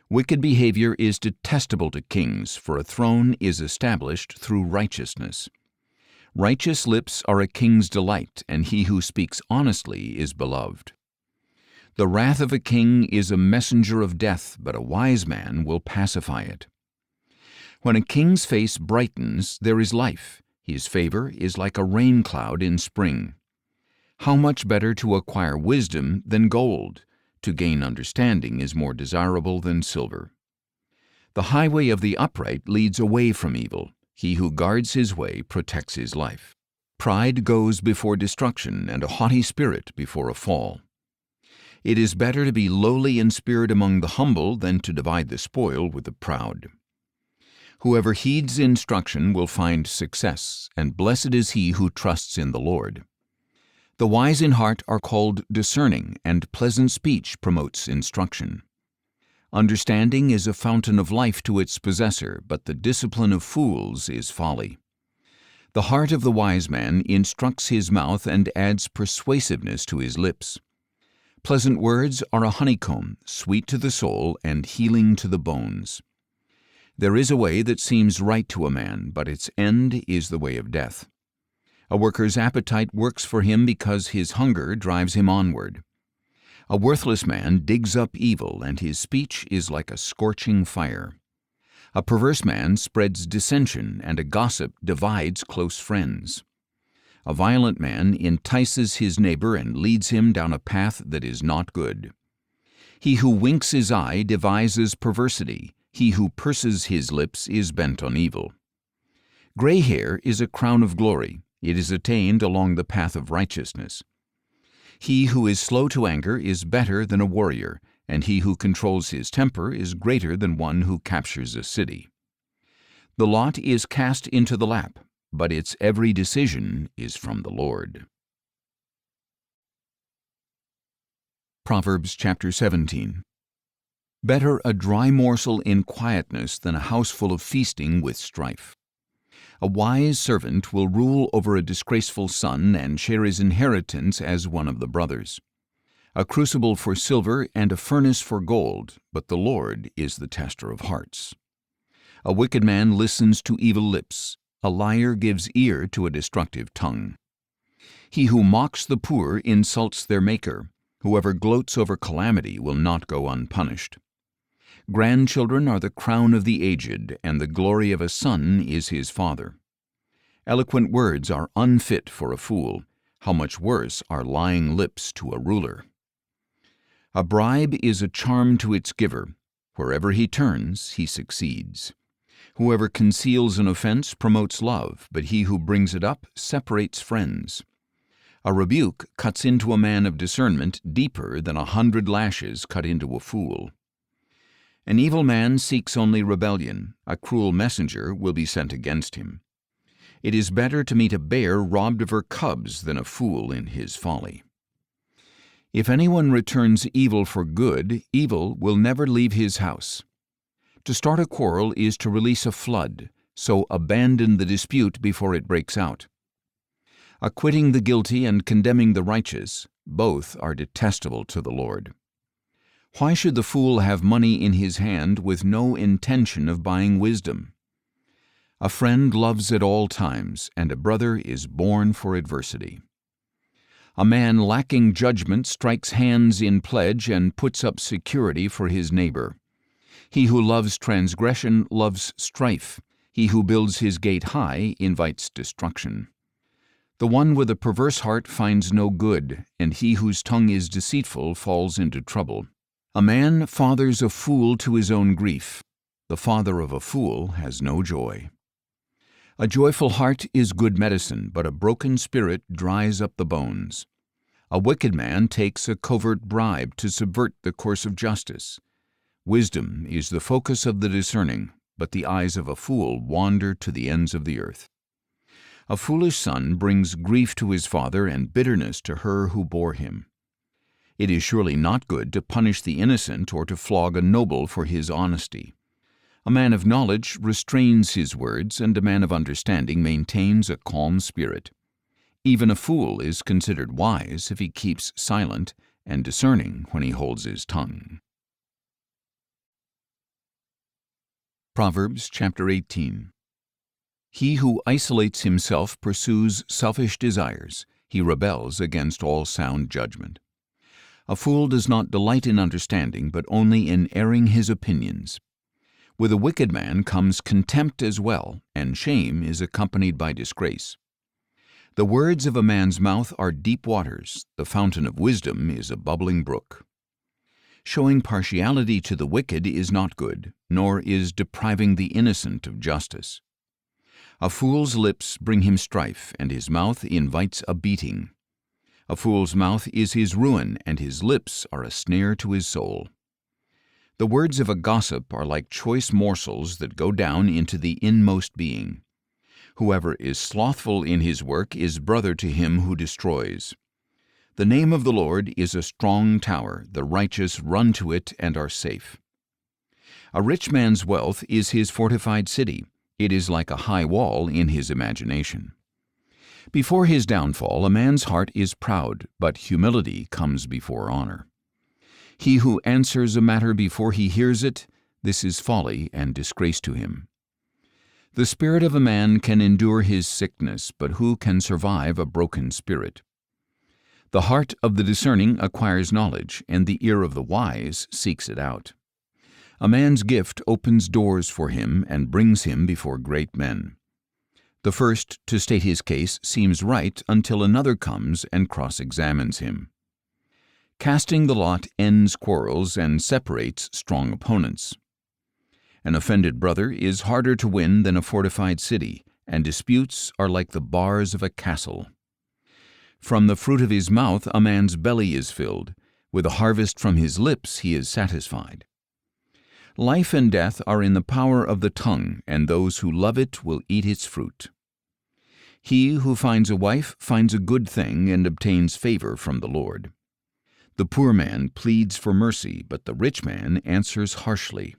Wicked behavior is detestable to kings, for a throne is established through righteousness. Righteous lips are a king's delight, and he who speaks honestly is beloved. The wrath of a king is a messenger of death, but a wise man will pacify it. When a king's face brightens, there is life. His favor is like a rain cloud in spring. How much better to acquire wisdom than gold? To gain understanding is more desirable than silver. The highway of the upright leads away from evil. He who guards his way protects his life. Pride goes before destruction, and a haughty spirit before a fall. It is better to be lowly in spirit among the humble than to divide the spoil with the proud. Whoever heeds instruction will find success, and blessed is he who trusts in the Lord. The wise in heart are called discerning, and pleasant speech promotes instruction. Understanding is a fountain of life to its possessor, but the discipline of fools is folly. The heart of the wise man instructs his mouth and adds persuasiveness to his lips. Pleasant words are a honeycomb, sweet to the soul and healing to the bones. There is a way that seems right to a man, but its end is the way of death. A worker's appetite works for him because his hunger drives him onward. A worthless man digs up evil, and his speech is like a scorching fire. A perverse man spreads dissension, and a gossip divides close friends. A violent man entices his neighbor and leads him down a path that is not good. He who winks his eye devises perversity. He who purses his lips is bent on evil. Gray hair is a crown of glory. It is attained along the path of righteousness. He who is slow to anger is better than a warrior, and he who controls his temper is greater than one who captures a city. The lot is cast into the lap, but its every decision is from the Lord. Proverbs chapter 17. Better a dry morsel in quietness than a house full of feasting with strife. A wise servant will rule over a disgraceful son and share his inheritance as one of the brothers. A crucible for silver and a furnace for gold, but the Lord is the tester of hearts. A wicked man listens to evil lips. A liar gives ear to a destructive tongue. He who mocks the poor insults their Maker. Whoever gloats over calamity will not go unpunished. Grandchildren are the crown of the aged, and the glory of a son is his father. Eloquent words are unfit for a fool. How much worse are lying lips to a ruler? A bribe is a charm to its giver. Wherever he turns, he succeeds. Whoever conceals an offense promotes love, but he who brings it up separates friends. A rebuke cuts into a man of discernment deeper than 100 lashes cut into a fool. An evil man seeks only rebellion. A cruel messenger will be sent against him. It is better to meet a bear robbed of her cubs than a fool in his folly. If anyone returns evil for good, evil will never leave his house. To start a quarrel is to release a flood, so abandon the dispute before it breaks out. Acquitting the guilty and condemning the righteous, both are detestable to the Lord. Why should the fool have money in his hand with no intention of buying wisdom? A friend loves at all times, and a brother is born for adversity. A man lacking judgment strikes hands in pledge and puts up security for his neighbor. He who loves transgression loves strife. He who builds his gate high invites destruction. The one with a perverse heart finds no good, and he whose tongue is deceitful falls into trouble. A man fathers a fool to his own grief. The father of a fool has no joy. A joyful heart is good medicine, but a broken spirit dries up the bones. A wicked man takes a covert bribe to subvert the course of justice. Wisdom is the focus of the discerning, but the eyes of a fool wander to the ends of the earth. A foolish son brings grief to his father and bitterness to her who bore him. It is surely not good to punish the innocent or to flog a noble for his honesty. A man of knowledge restrains his words, and a man of understanding maintains a calm spirit. Even a fool is considered wise if he keeps silent, and discerning when he holds his tongue. Proverbs chapter 18. He who isolates himself pursues selfish desires. He rebels against all sound judgment. A fool does not delight in understanding, but only in airing his opinions. With a wicked man comes contempt as well, and shame is accompanied by disgrace. The words of a man's mouth are deep waters. The fountain of wisdom is a bubbling brook. Showing partiality to the wicked is not good, nor is depriving the innocent of justice. A fool's lips bring him strife, and his mouth invites a beating. A fool's mouth is his ruin, and his lips are a snare to his soul. The words of a gossip are like choice morsels that go down into the inmost being. Whoever is slothful in his work is brother to him who destroys. The name of the Lord is a strong tower. The righteous run to it and are safe. A rich man's wealth is his fortified city. It is like a high wall in his imagination. Before his downfall, a man's heart is proud, but humility comes before honor. He who answers a matter before he hears it, this is folly and disgrace to him. The spirit of a man can endure his sickness, but who can survive a broken spirit? The heart of the discerning acquires knowledge, and the ear of the wise seeks it out. A man's gift opens doors for him and brings him before great men. The first to state his case seems right until another comes and cross-examines him. Casting the lot ends quarrels and separates strong opponents. An offended brother is harder to win than a fortified city, and disputes are like the bars of a castle. From the fruit of his mouth a man's belly is filled. With a harvest from his lips he is satisfied. Life and death are in the power of the tongue, and those who love it will eat its fruit. He who finds a wife finds a good thing and obtains favor from the Lord. The poor man pleads for mercy, but the rich man answers harshly.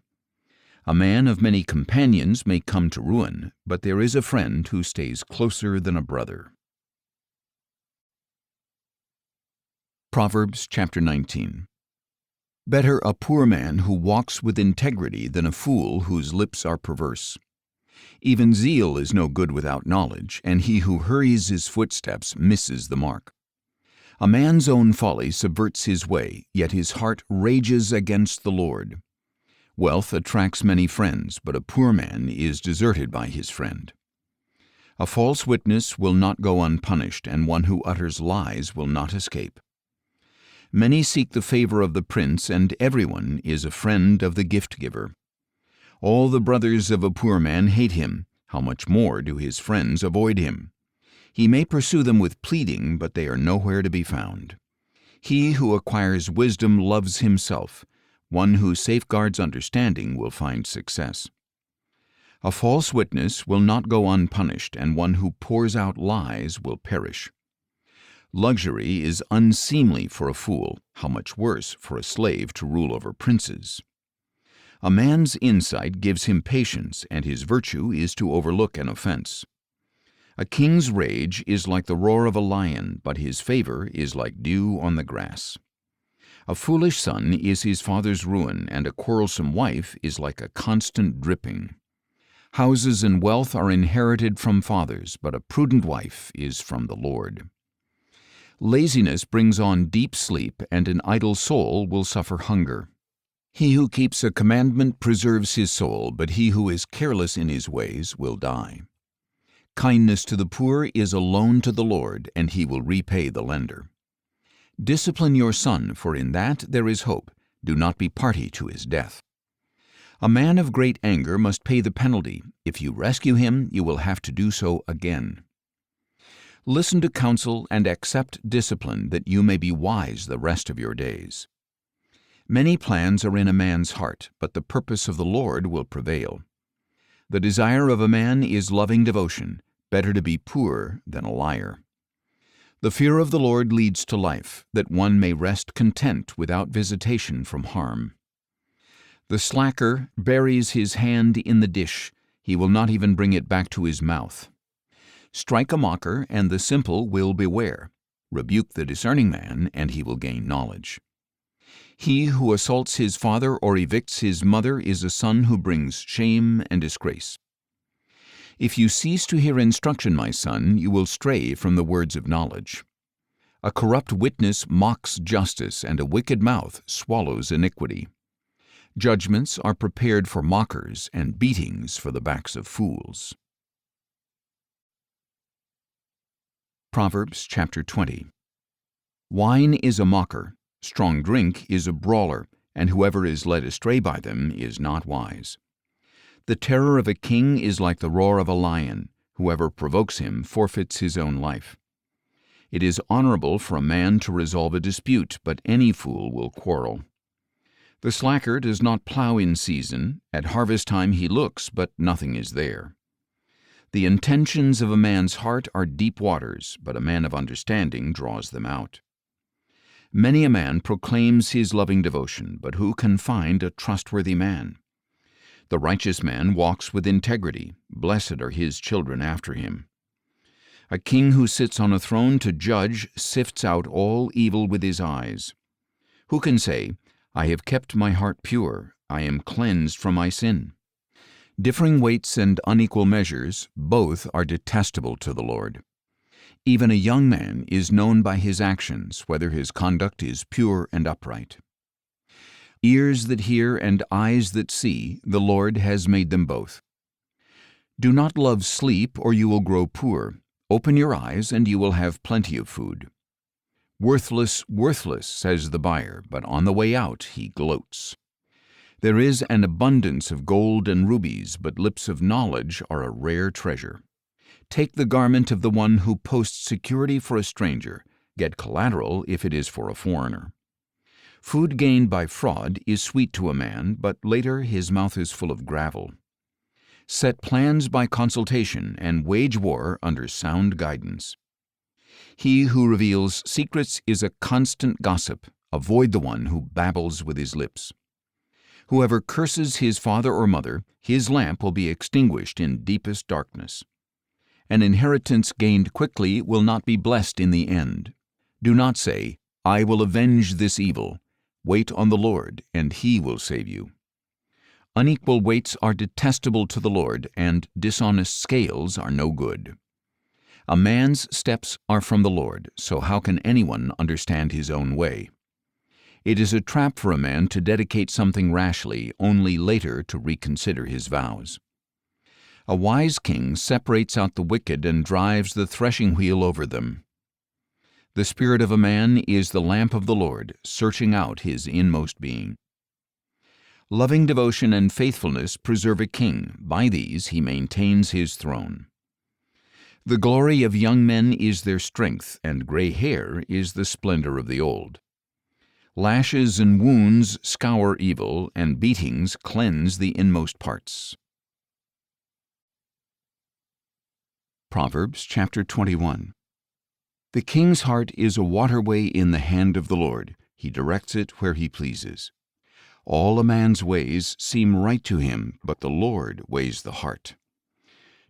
A man of many companions may come to ruin, but there is a friend who stays closer than a brother. Proverbs chapter 19. Better a poor man who walks with integrity than a fool whose lips are perverse. Even zeal is no good without knowledge, and he who hurries his footsteps misses the mark. A man's own folly subverts his way, yet his heart rages against the Lord. Wealth attracts many friends, but a poor man is deserted by his friend. A false witness will not go unpunished, and one who utters lies will not escape. Many seek the favor of the prince, and everyone is a friend of the gift-giver. All the brothers of a poor man hate him. How much more do his friends avoid him? He may pursue them with pleading, but they are nowhere to be found. He who acquires wisdom loves himself. One who safeguards understanding will find success. A false witness will not go unpunished, and one who pours out lies will perish. Luxury is unseemly for a fool. How much worse for a slave to rule over princes? A man's insight gives him patience, and his virtue is to overlook an offense. A king's rage is like the roar of a lion, but his favor is like dew on the grass. A foolish son is his father's ruin, and a quarrelsome wife is like a constant dripping. Houses and wealth are inherited from fathers, but a prudent wife is from the Lord. Laziness brings on deep sleep, and an idle soul will suffer hunger. He who keeps a commandment preserves his soul, but he who is careless in his ways will die. Kindness to the poor is a loan to the Lord, and he will repay the lender. Discipline your son, for in that there is hope. Do not be party to his death. A man of great anger must pay the penalty. If you rescue him, you will have to do so again. Listen to counsel and accept discipline, that you may be wise the rest of your days. Many plans are in a man's heart, but the purpose of the Lord will prevail. The desire of a man is loving devotion. Better to be poor than a liar. The fear of the Lord leads to life, that one may rest content without visitation from harm. The slacker buries his hand in the dish. He will not even bring it back to his mouth. Strike a mocker, and the simple will beware. Rebuke the discerning man, and he will gain knowledge. He who assaults his father or evicts his mother is a son who brings shame and disgrace. If you cease to hear instruction, my son, you will stray from the words of knowledge. A corrupt witness mocks justice, and a wicked mouth swallows iniquity. Judgments are prepared for mockers, and beatings for the backs of fools. Proverbs chapter 20. Wine is a mocker, strong drink is a brawler, and whoever is led astray by them is not wise. The terror of a king is like the roar of a lion. Whoever provokes him forfeits his own life. It is honorable for a man to resolve a dispute, but any fool will quarrel. The slacker does not plow in season. At harvest time he looks, but nothing is there. The intentions of a man's heart are deep waters, but a man of understanding draws them out. Many a man proclaims his loving devotion, but who can find a trustworthy man? The righteous man walks with integrity. Blessed are his children after him. A king who sits on a throne to judge sifts out all evil with his eyes. Who can say, I have kept my heart pure, I am cleansed from my sin? Differing weights and unequal measures, both are detestable to the Lord. Even a young man is known by his actions, whether his conduct is pure and upright. Ears that hear and eyes that see, the Lord has made them both. Do not love sleep, or you will grow poor. Open your eyes, and you will have plenty of food. Worthless, worthless, says the buyer, but on the way out he gloats. There is an abundance of gold and rubies, but lips of knowledge are a rare treasure. Take the garment of the one who posts security for a stranger. Get collateral if it is for a foreigner. Food gained by fraud is sweet to a man, but later his mouth is full of gravel. Set plans by consultation, and wage war under sound guidance. He who reveals secrets is a constant gossip. Avoid the one who babbles with his lips. Whoever curses his father or mother, his lamp will be extinguished in deepest darkness. An inheritance gained quickly will not be blessed in the end. Do not say, I will avenge this evil. Wait on the Lord, and he will save you. Unequal weights are detestable to the Lord, and dishonest scales are no good. A man's steps are from the Lord, so how can anyone understand his own way? It is a trap for a man to dedicate something rashly, only later to reconsider his vows. A wise king separates out the wicked and drives the threshing wheel over them. The spirit of a man is the lamp of the Lord, searching out his inmost being. Loving devotion and faithfulness preserve a king. By these he maintains his throne. The glory of young men is their strength, and gray hair is the splendor of the old. Lashes and wounds scour evil, and beatings cleanse the inmost parts. Proverbs chapter 21. The king's heart is a waterway in the hand of the Lord. He directs it where he pleases. All a man's ways seem right to him, but the Lord weighs the heart.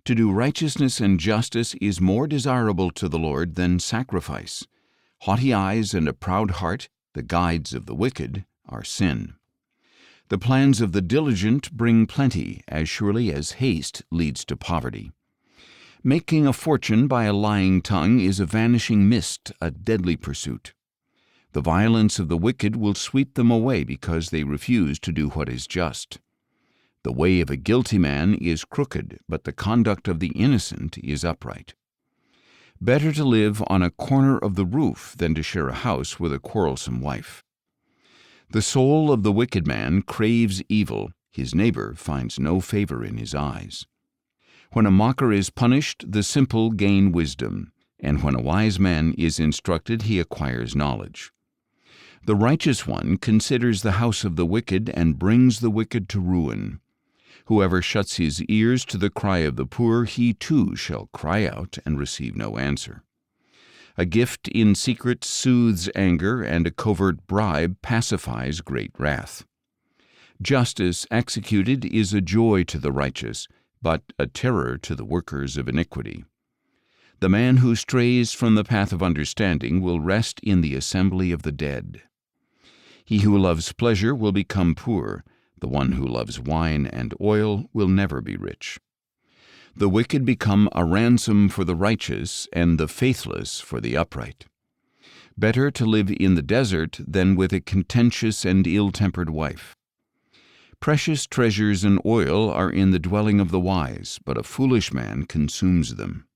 To do righteousness and justice is more desirable to the Lord than sacrifice. Haughty eyes and a proud heart, the guides of the wicked, are sin. The plans of the diligent bring plenty, as surely as haste leads to poverty. Making a fortune by a lying tongue is a vanishing mist, a deadly pursuit. The violence of the wicked will sweep them away because they refuse to do what is just. The way of a guilty man is crooked, but the conduct of the innocent is upright. Better to live on a corner of the roof than to share a house with a quarrelsome wife. The soul of the wicked man craves evil, his neighbor finds no favor in his eyes. When a mocker is punished, the simple gain wisdom, and when a wise man is instructed, he acquires knowledge. The righteous one considers the house of the wicked and brings the wicked to ruin. Whoever shuts his ears to the cry of the poor, he too shall cry out and receive no answer. A gift in secret soothes anger, and a covert bribe pacifies great wrath. Justice executed is a joy to the righteous, but a terror to the workers of iniquity. The man who strays from the path of understanding will rest in the assembly of the dead. He who loves pleasure will become poor. The one who loves wine and oil will never be rich. The wicked become a ransom for the righteous, and the faithless for the upright. Better to live in the desert than with a contentious and ill-tempered wife. Precious treasures and oil are in the dwelling of the wise, but a foolish man consumes them.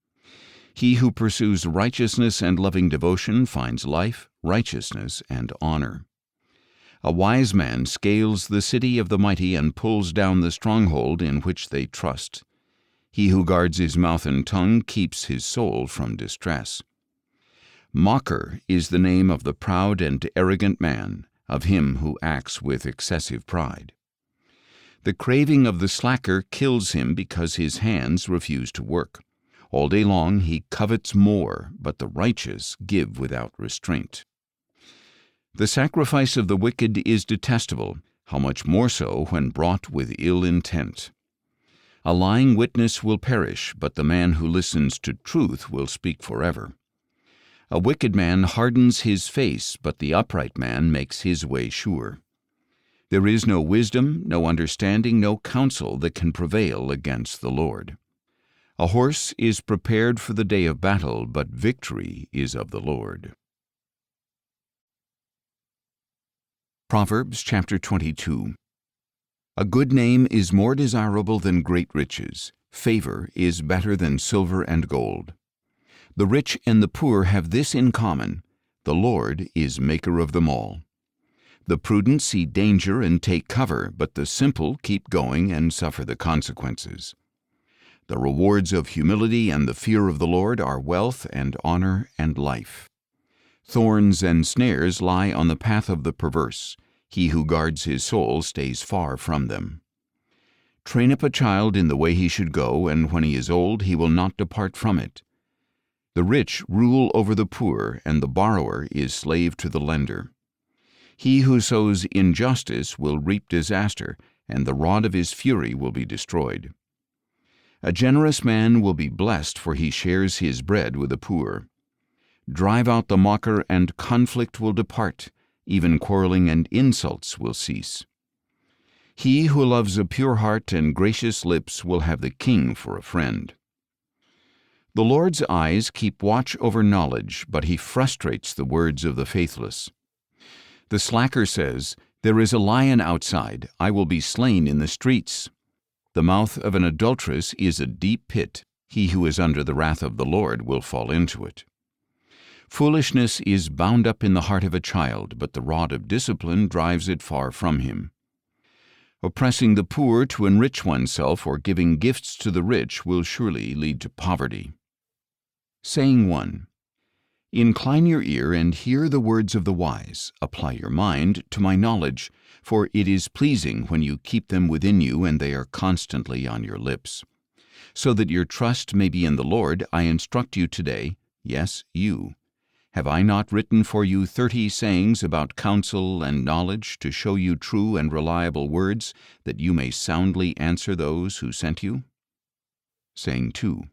He who pursues righteousness and loving devotion finds life, righteousness, and honor. A wise man scales the city of the mighty and pulls down the stronghold in which they trust. He who guards his mouth and tongue keeps his soul from distress. Mocker is the name of the proud and arrogant man, of him who acts with excessive pride. The craving of the slacker kills him because his hands refuse to work. All day long he covets more, but the righteous give without restraint. The sacrifice of the wicked is detestable, how much more so when brought with ill intent. A lying witness will perish, but the man who listens to truth will speak forever. A wicked man hardens his face, but the upright man makes his way sure. There is no wisdom, no understanding, no counsel that can prevail against the Lord. A horse is prepared for the day of battle, but victory is of the Lord. Proverbs chapter 22. A good name is more desirable than great riches. Favor is better than silver and gold. The rich and the poor have this in common: the Lord is maker of them all. The prudent see danger and take cover, but the simple keep going and suffer the consequences. The rewards of humility and the fear of the Lord are wealth and honor and life. Thorns and snares lie on the path of the perverse. He who guards his soul stays far from them. Train up a child in the way he should go, and when he is old he will not depart from it. The rich rule over the poor, and the borrower is slave to the lender. He who sows injustice will reap disaster, and the rod of his fury will be destroyed. A generous man will be blessed, for he shares his bread with the poor. Drive out the mocker, and conflict will depart. Even quarreling and insults will cease. He who loves a pure heart and gracious lips will have the king for a friend. The Lord's eyes keep watch over knowledge, but he frustrates the words of the faithless. The slacker says, "There is a lion outside, I will be slain in the streets." The mouth of an adulteress is a deep pit. He who is under the wrath of the Lord will fall into it. Foolishness is bound up in the heart of a child, but the rod of discipline drives it far from him. Oppressing the poor to enrich oneself or giving gifts to the rich will surely lead to poverty. Saying 1. Incline your ear and hear the words of the wise. Apply your mind to my knowledge, for it is pleasing when you keep them within you and they are constantly on your lips. So that your trust may be in the Lord, I instruct you today, yes, you. Have I not written for you 30 sayings about counsel and knowledge to show you true and reliable words, that you may soundly answer those who sent you? Saying 2.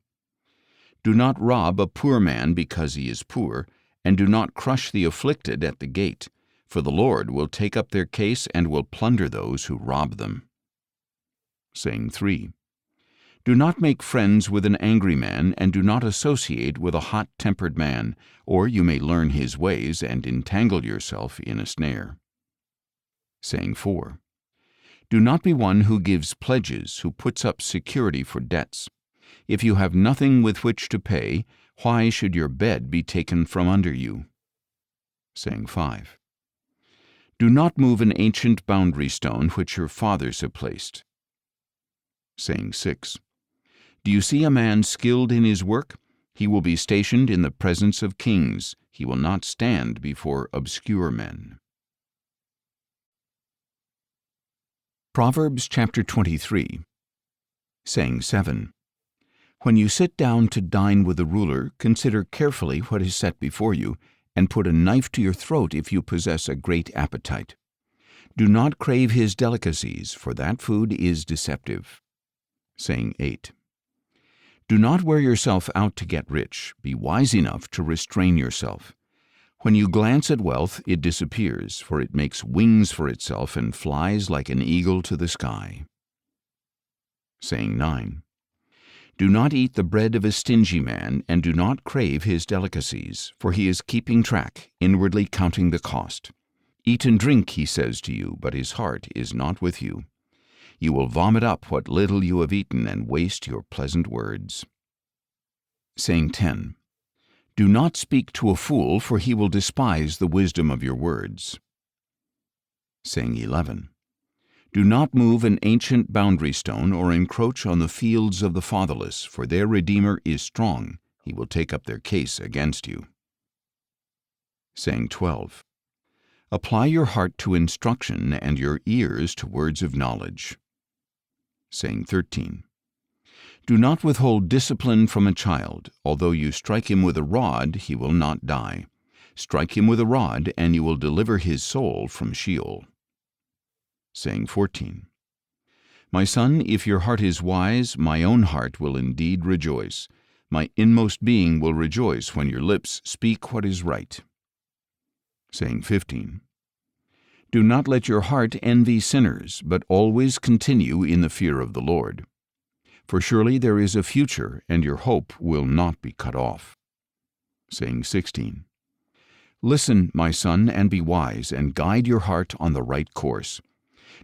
Do not rob a poor man because he is poor, and do not crush the afflicted at the gate, for the Lord will take up their case and will plunder those who rob them. Saying 3. Do not make friends with an angry man, and do not associate with a hot-tempered man, or you may learn his ways and entangle yourself in a snare. Saying 4. Do not be one who gives pledges, who puts up security for debts. If you have nothing with which to pay, why should your bed be taken from under you? Saying 5. Do not move an ancient boundary stone which your fathers have placed. Saying 6. Do you see a man skilled in his work? He will be stationed in the presence of kings. He will not stand before obscure men. Proverbs chapter 23. Saying 7. When you sit down to dine with the ruler, consider carefully what is set before you, and put a knife to your throat if you possess a great appetite. Do not crave his delicacies, for that food is deceptive. Saying 8. Do not wear yourself out to get rich. Be wise enough to restrain yourself. When you glance at wealth, it disappears, for it makes wings for itself and flies like an eagle to the sky. Saying 9. Do not eat the bread of a stingy man, and do not crave his delicacies, for he is keeping track, inwardly counting the cost. Eat and drink, he says to you, but his heart is not with you. You will vomit up what little you have eaten and waste your pleasant words. Saying 10. Do not speak to a fool, for he will despise the wisdom of your words. Saying 11. Do not move an ancient boundary stone or encroach on the fields of the fatherless, for their Redeemer is strong. He will take up their case against you. Saying 12. Apply your heart to instruction and your ears to words of knowledge. Saying 13. Do not withhold discipline from a child. Although you strike him with a rod, he will not die. Strike him with a rod, and you will deliver his soul from Sheol. Saying 14. My son, if your heart is wise, my own heart will indeed rejoice. My inmost being will rejoice when your lips speak what is right. Saying 15. Do not let your heart envy sinners, but always continue in the fear of the Lord. For surely there is a future, and your hope will not be cut off. Saying 16. Listen, my son, and be wise, and guide your heart on the right course.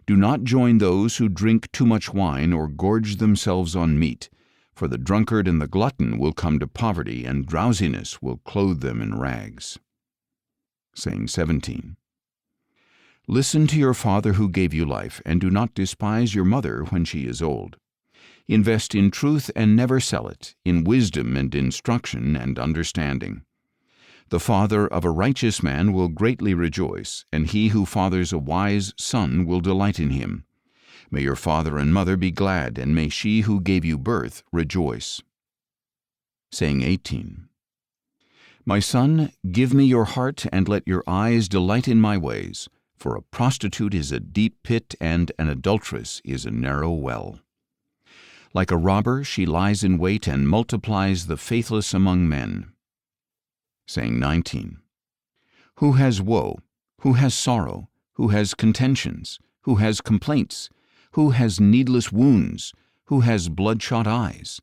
Do not join those who drink too much wine or gorge themselves on meat, for the drunkard and the glutton will come to poverty, and drowsiness will clothe them in rags. Saying 17. Listen to your father who gave you life, and do not despise your mother when she is old. Invest in truth and never sell it, in wisdom and instruction and understanding. The father of a righteous man will greatly rejoice, and he who fathers a wise son will delight in him. May your father and mother be glad, and may she who gave you birth rejoice. Saying 18. My son, give me your heart, and let your eyes delight in my ways, for a prostitute is a deep pit, and an adulteress is a narrow well. Like a robber she lies in wait and multiplies the faithless among men. Saying 19. Who has woe? Who has sorrow? Who has contentions? Who has complaints? Who has needless wounds? Who has bloodshot eyes?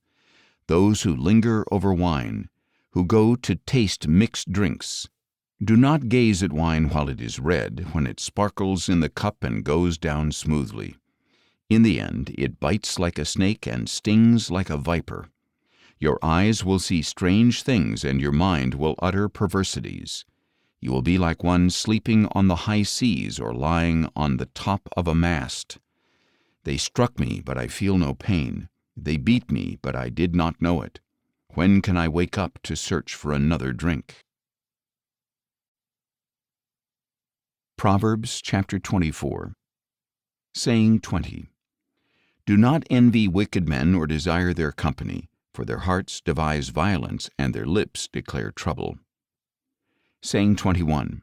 Those who linger over wine, who go to taste mixed drinks. Do not gaze at wine while it is red, when it sparkles in the cup and goes down smoothly. In the end, it bites like a snake and stings like a viper. Your eyes will see strange things, and your mind will utter perversities. You will be like one sleeping on the high seas or lying on the top of a mast. They struck me, but I feel no pain. They beat me, but I did not know it. When can I wake up to search for another drink? Proverbs chapter 24. Saying 20. Do not envy wicked men or desire their company, for their hearts devise violence and their lips declare trouble. Saying 21.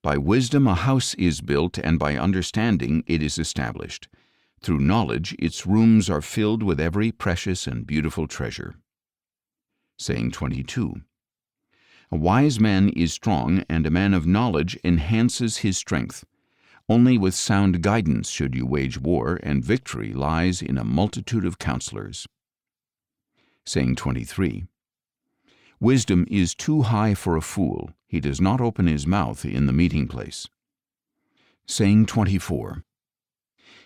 By wisdom a house is built, and by understanding it is established. Through knowledge its rooms are filled with every precious and beautiful treasure. Saying 22. A wise man is strong, and a man of knowledge enhances his strength. Only with sound guidance should you wage war, and victory lies in a multitude of counselors. Saying 23. Wisdom is too high for a fool. He does not open his mouth in the meeting place. Saying 24.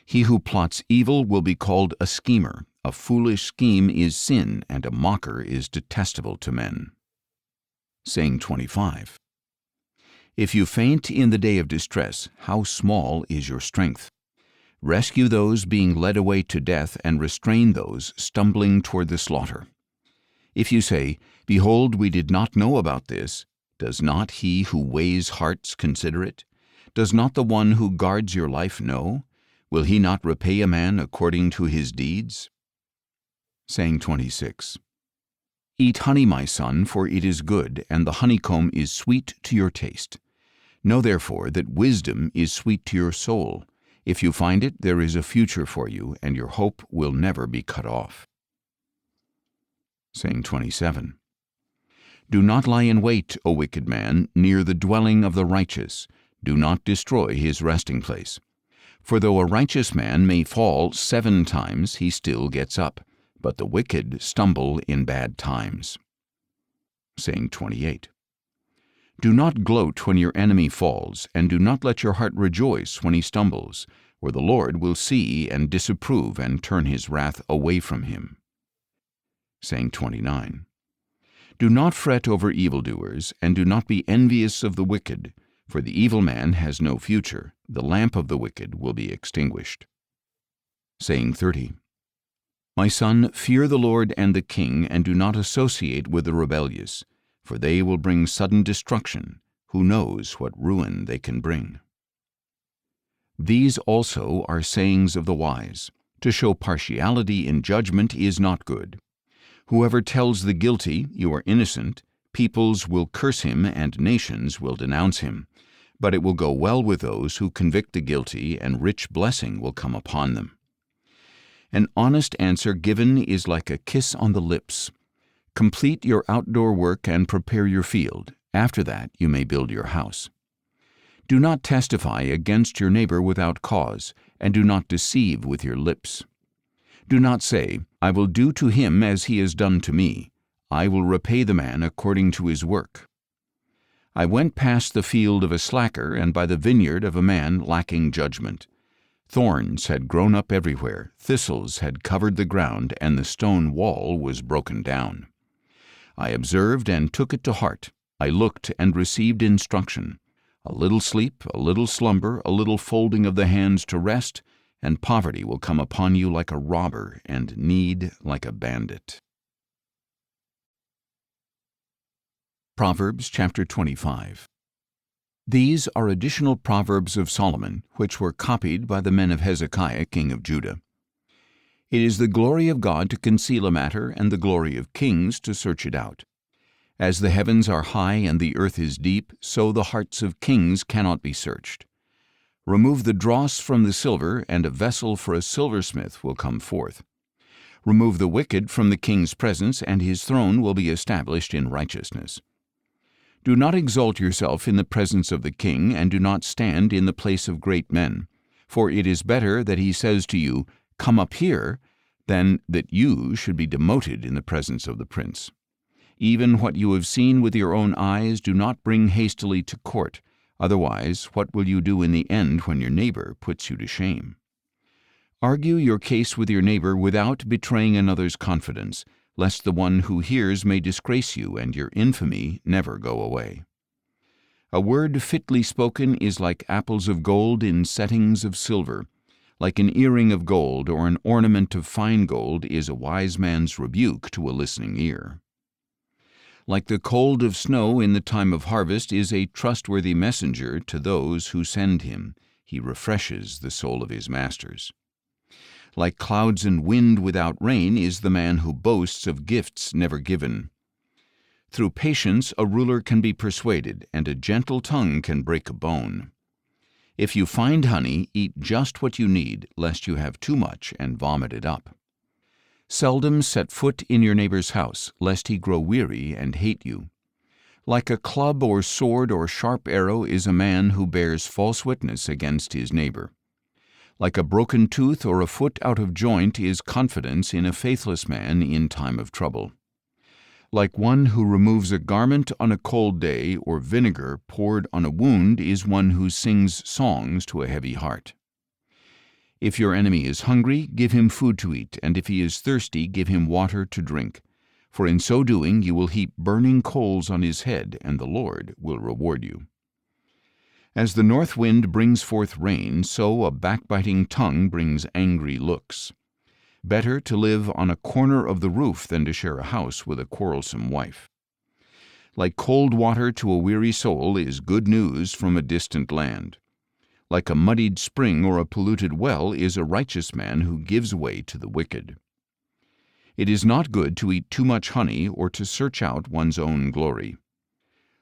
He who plots evil will be called a schemer. A foolish scheme is sin, and a mocker is detestable to men. Saying 25. If you faint in the day of distress, how small is your strength? Rescue those being led away to death, and restrain those stumbling toward the slaughter. If you say, Behold, we did not know about this, does not he who weighs hearts consider it? Does not the one who guards your life know? Will he not repay a man according to his deeds? Saying 26. Eat honey, my son, for it is good, and the honeycomb is sweet to your taste. Know therefore that wisdom is sweet to your soul. If you find it, there is a future for you, and your hope will never be cut off. Saying 27. Do not lie in wait, O wicked man, near the dwelling of the righteous. Do not destroy his resting place. For though a righteous man may fall 7 times, he still gets up, but the wicked stumble in bad times. Saying 28. Do not gloat when your enemy falls, and do not let your heart rejoice when he stumbles, or the Lord will see and disapprove and turn his wrath away from him. Saying 29. Do not fret over evildoers, and do not be envious of the wicked, for the evil man has no future. The lamp of the wicked will be extinguished. Saying 30. My son, fear the Lord and the king, and do not associate with the rebellious, for they will bring sudden destruction. Who knows what ruin they can bring? These also are sayings of the wise. To show partiality in judgment is not good. Whoever tells the guilty, you are innocent, peoples will curse him and nations will denounce him. But it will go well with those who convict the guilty, and rich blessing will come upon them. An honest answer given is like a kiss on the lips. Complete your outdoor work and prepare your field. After that you may build your house. Do not testify against your neighbor without cause, and do not deceive with your lips. Do not say, I will do to him as he has done to me. I will repay the man according to his work. I went past the field of a slacker, and by the vineyard of a man lacking judgment. Thorns had grown up everywhere, thistles had covered the ground, and the stone wall was broken down. I observed and took it to heart. I looked and received instruction. A little sleep, a little slumber, a little folding of the hands to rest, and poverty will come upon you like a robber, and need like a bandit. Proverbs chapter 25. These are additional proverbs of Solomon, which were copied by the men of Hezekiah, king of Judah. It is the glory of God to conceal a matter, and the glory of kings to search it out. As the heavens are high and the earth is deep, so the hearts of kings cannot be searched. Remove the dross from the silver, and a vessel for a silversmith will come forth. Remove the wicked from the king's presence, and his throne will be established in righteousness. Do not exalt yourself in the presence of the king, and do not stand in the place of great men. For it is better that he says to you, Come up here, than that you should be demoted in the presence of the prince. Even what you have seen with your own eyes do not bring hastily to court. Otherwise, what will you do in the end when your neighbor puts you to shame? Argue your case with your neighbor without betraying another's confidence, lest the one who hears may disgrace you and your infamy never go away. A word fitly spoken is like apples of gold in settings of silver. Like an earring of gold or an ornament of fine gold is a wise man's rebuke to a listening ear. Like the cold of snow in the time of harvest is a trustworthy messenger to those who send him. He refreshes the soul of his masters. Like clouds and wind without rain is the man who boasts of gifts never given. Through patience a ruler can be persuaded, and a gentle tongue can break a bone. If you find honey, eat just what you need, lest you have too much and vomit it up. Seldom set foot in your neighbor's house, lest he grow weary and hate you. Like a club or sword or sharp arrow is a man who bears false witness against his neighbor. Like a broken tooth or a foot out of joint is confidence in a faithless man in time of trouble. Like one who removes a garment on a cold day or vinegar poured on a wound is one who sings songs to a heavy heart. If your enemy is hungry, give him food to eat, and if he is thirsty, give him water to drink. For in so doing you will heap burning coals on his head, and the Lord will reward you. As the north wind brings forth rain, so a backbiting tongue brings angry looks. Better to live on a corner of the roof than to share a house with a quarrelsome wife. Like cold water to a weary soul is good news from a distant land. Like a muddied spring or a polluted well is a righteous man who gives way to the wicked. It is not good to eat too much honey or to search out one's own glory.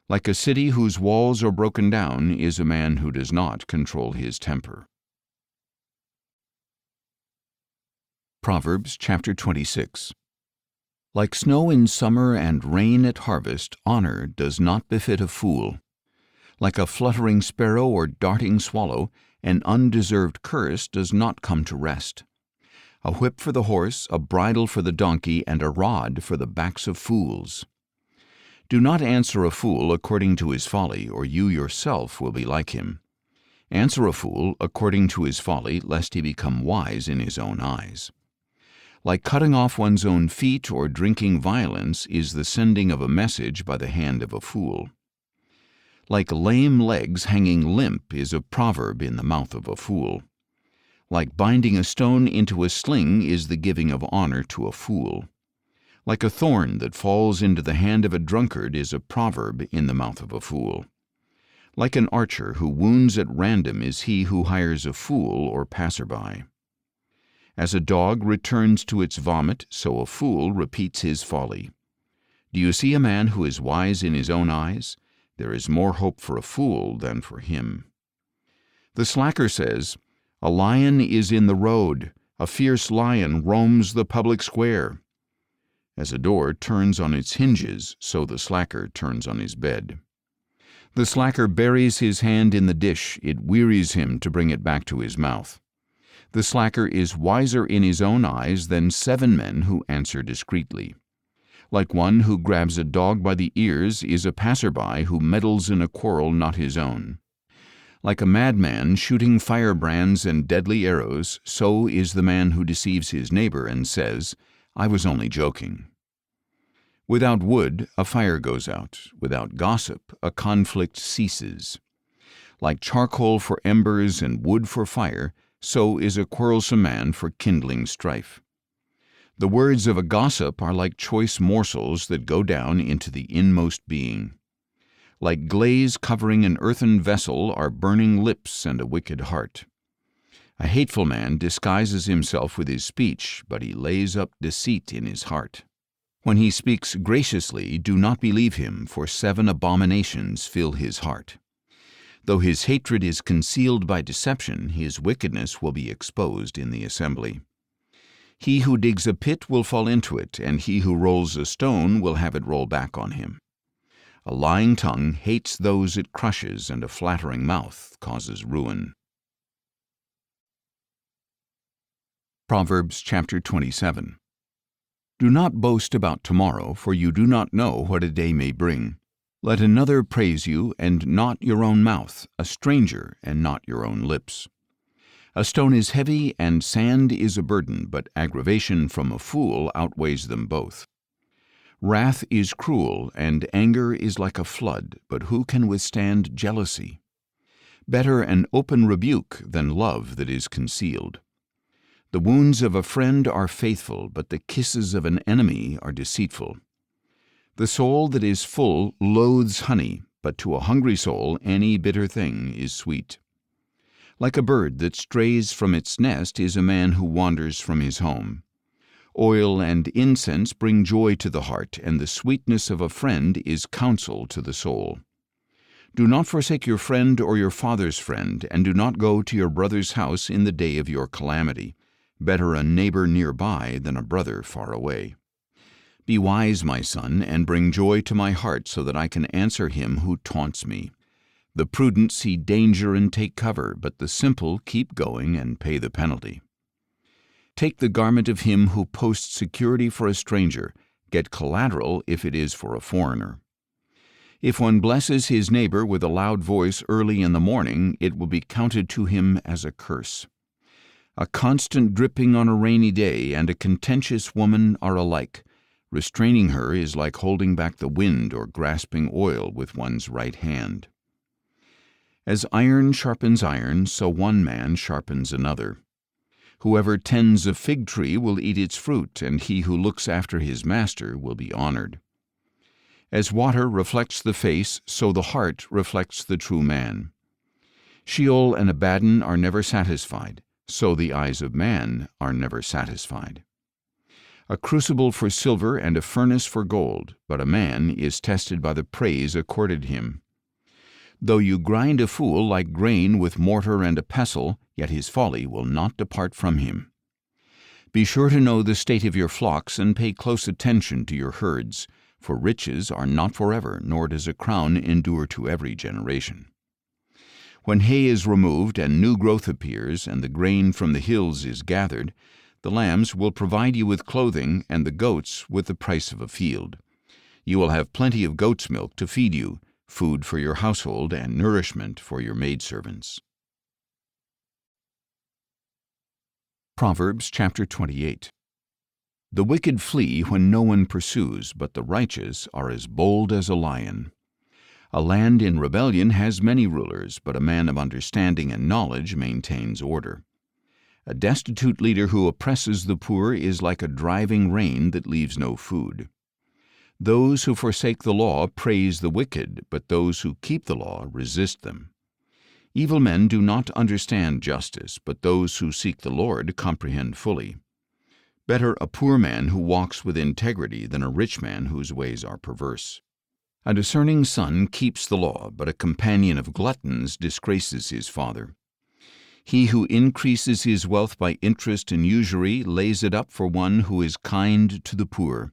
Like a city whose walls are broken down is a man who does not control his temper. Proverbs chapter 26. Like snow in summer and rain at harvest, honor does not befit a fool. Like a fluttering sparrow or darting swallow, an undeserved curse does not come to rest. A whip for the horse, a bridle for the donkey, and a rod for the backs of fools. Do not answer a fool according to his folly, or you yourself will be like him. Answer a fool according to his folly, lest he become wise in his own eyes. Like cutting off one's own feet or drinking violence is the sending of a message by the hand of a fool. Like lame legs hanging limp is a proverb in the mouth of a fool. Like binding a stone into a sling is the giving of honor to a fool. Like a thorn that falls into the hand of a drunkard is a proverb in the mouth of a fool. Like an archer who wounds at random is he who hires a fool or passerby. As a dog returns to its vomit, so a fool repeats his folly. Do you see a man who is wise in his own eyes? There is more hope for a fool than for him. The slacker says, "A lion is in the road, a fierce lion roams the public square." As a door turns on its hinges, so the slacker turns on his bed. The slacker buries his hand in the dish, it wearies him to bring it back to his mouth. The slacker is wiser in his own eyes than 7 men who answer discreetly. Like one who grabs a dog by the ears is a passerby who meddles in a quarrel not his own. Like a madman shooting firebrands and deadly arrows, so is the man who deceives his neighbor and says, "I was only joking." Without wood, a fire goes out. Without gossip, a conflict ceases. Like charcoal for embers and wood for fire, so is a quarrelsome man for kindling strife. The words of a gossip are like choice morsels that go down into the inmost being. Like glaze covering an earthen vessel are burning lips and a wicked heart. A hateful man disguises himself with his speech, but he lays up deceit in his heart. When he speaks graciously, do not believe him, for 7 abominations fill his heart. Though his hatred is concealed by deception, his wickedness will be exposed in the assembly. He who digs a pit will fall into it, and he who rolls a stone will have it roll back on him. A lying tongue hates those it crushes, and a flattering mouth causes ruin. Proverbs chapter 27. Do not boast about tomorrow, for you do not know what a day may bring. Let another praise you, and not your own mouth, a stranger, and not your own lips. A stone is heavy and sand is a burden, but aggravation from a fool outweighs them both. Wrath is cruel, and anger is like a flood, but who can withstand jealousy? Better an open rebuke than love that is concealed. The wounds of a friend are faithful, but the kisses of an enemy are deceitful. The soul that is full loathes honey, but to a hungry soul any bitter thing is sweet. Like a bird that strays from its nest is a man who wanders from his home. Oil and incense bring joy to the heart, and the sweetness of a friend is counsel to the soul. Do not forsake your friend or your father's friend, and do not go to your brother's house in the day of your calamity. Better a neighbor nearby than a brother far away. Be wise, my son, and bring joy to my heart, so that I can answer him who taunts me. The prudent see danger and take cover, but the simple keep going and pay the penalty. Take the garment of him who posts security for a stranger. Get collateral if it is for a foreigner. If one blesses his neighbor with a loud voice early in the morning, it will be counted to him as a curse. A constant dripping on a rainy day and a contentious woman are alike. Restraining her is like holding back the wind or grasping oil with one's right hand. As iron sharpens iron, so one man sharpens another. Whoever tends a fig tree will eat its fruit, and he who looks after his master will be honored. As water reflects the face, so the heart reflects the true man. Sheol and Abaddon are never satisfied, so the eyes of man are never satisfied. A crucible for silver and a furnace for gold, but a man is tested by the praise accorded him. Though you grind a fool like grain with mortar and a pestle, yet his folly will not depart from him. Be sure to know the state of your flocks and pay close attention to your herds, for riches are not forever, nor does a crown endure to every generation. When hay is removed and new growth appears, and the grain from the hills is gathered, the lambs will provide you with clothing, and the goats with the price of a field. You will have plenty of goat's milk to feed you, food for your household, and nourishment for your maidservants. Proverbs chapter 28. The wicked flee when no one pursues, but the righteous are as bold as a lion. A land in rebellion has many rulers, but a man of understanding and knowledge maintains order. A destitute leader who oppresses the poor is like a driving rain that leaves no food. Those who forsake the law praise the wicked, but those who keep the law resist them. Evil men do not understand justice, but those who seek the Lord comprehend fully. Better a poor man who walks with integrity than a rich man whose ways are perverse. A discerning son keeps the law, but a companion of gluttons disgraces his father. He who increases his wealth by interest and usury lays it up for one who is kind to the poor.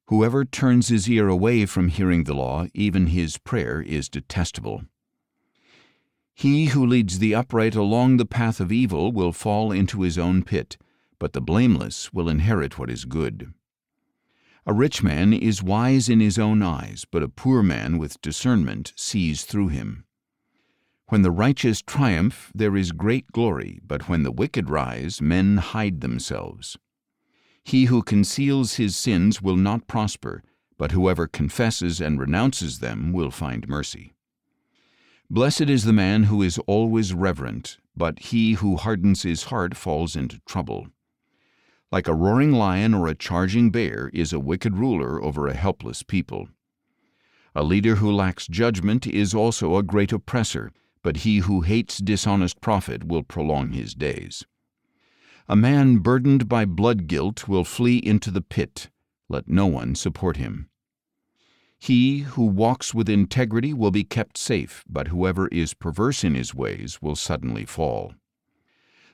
Whoever turns his ear away from hearing the law, even his prayer is detestable. He who leads the upright along the path of evil will fall into his own pit, but the blameless will inherit what is good. A rich man is wise in his own eyes, but a poor man with discernment sees through him. When the righteous triumph, there is great glory, but when the wicked rise, men hide themselves. He who conceals his sins will not prosper, but whoever confesses and renounces them will find mercy. Blessed is the man who is always reverent, but he who hardens his heart falls into trouble. Like a roaring lion or a charging bear is a wicked ruler over a helpless people. A leader who lacks judgment is also a great oppressor, but he who hates dishonest profit will prolong his days. A man burdened by blood guilt will flee into the pit. Let no one support him. He who walks with integrity will be kept safe, but whoever is perverse in his ways will suddenly fall.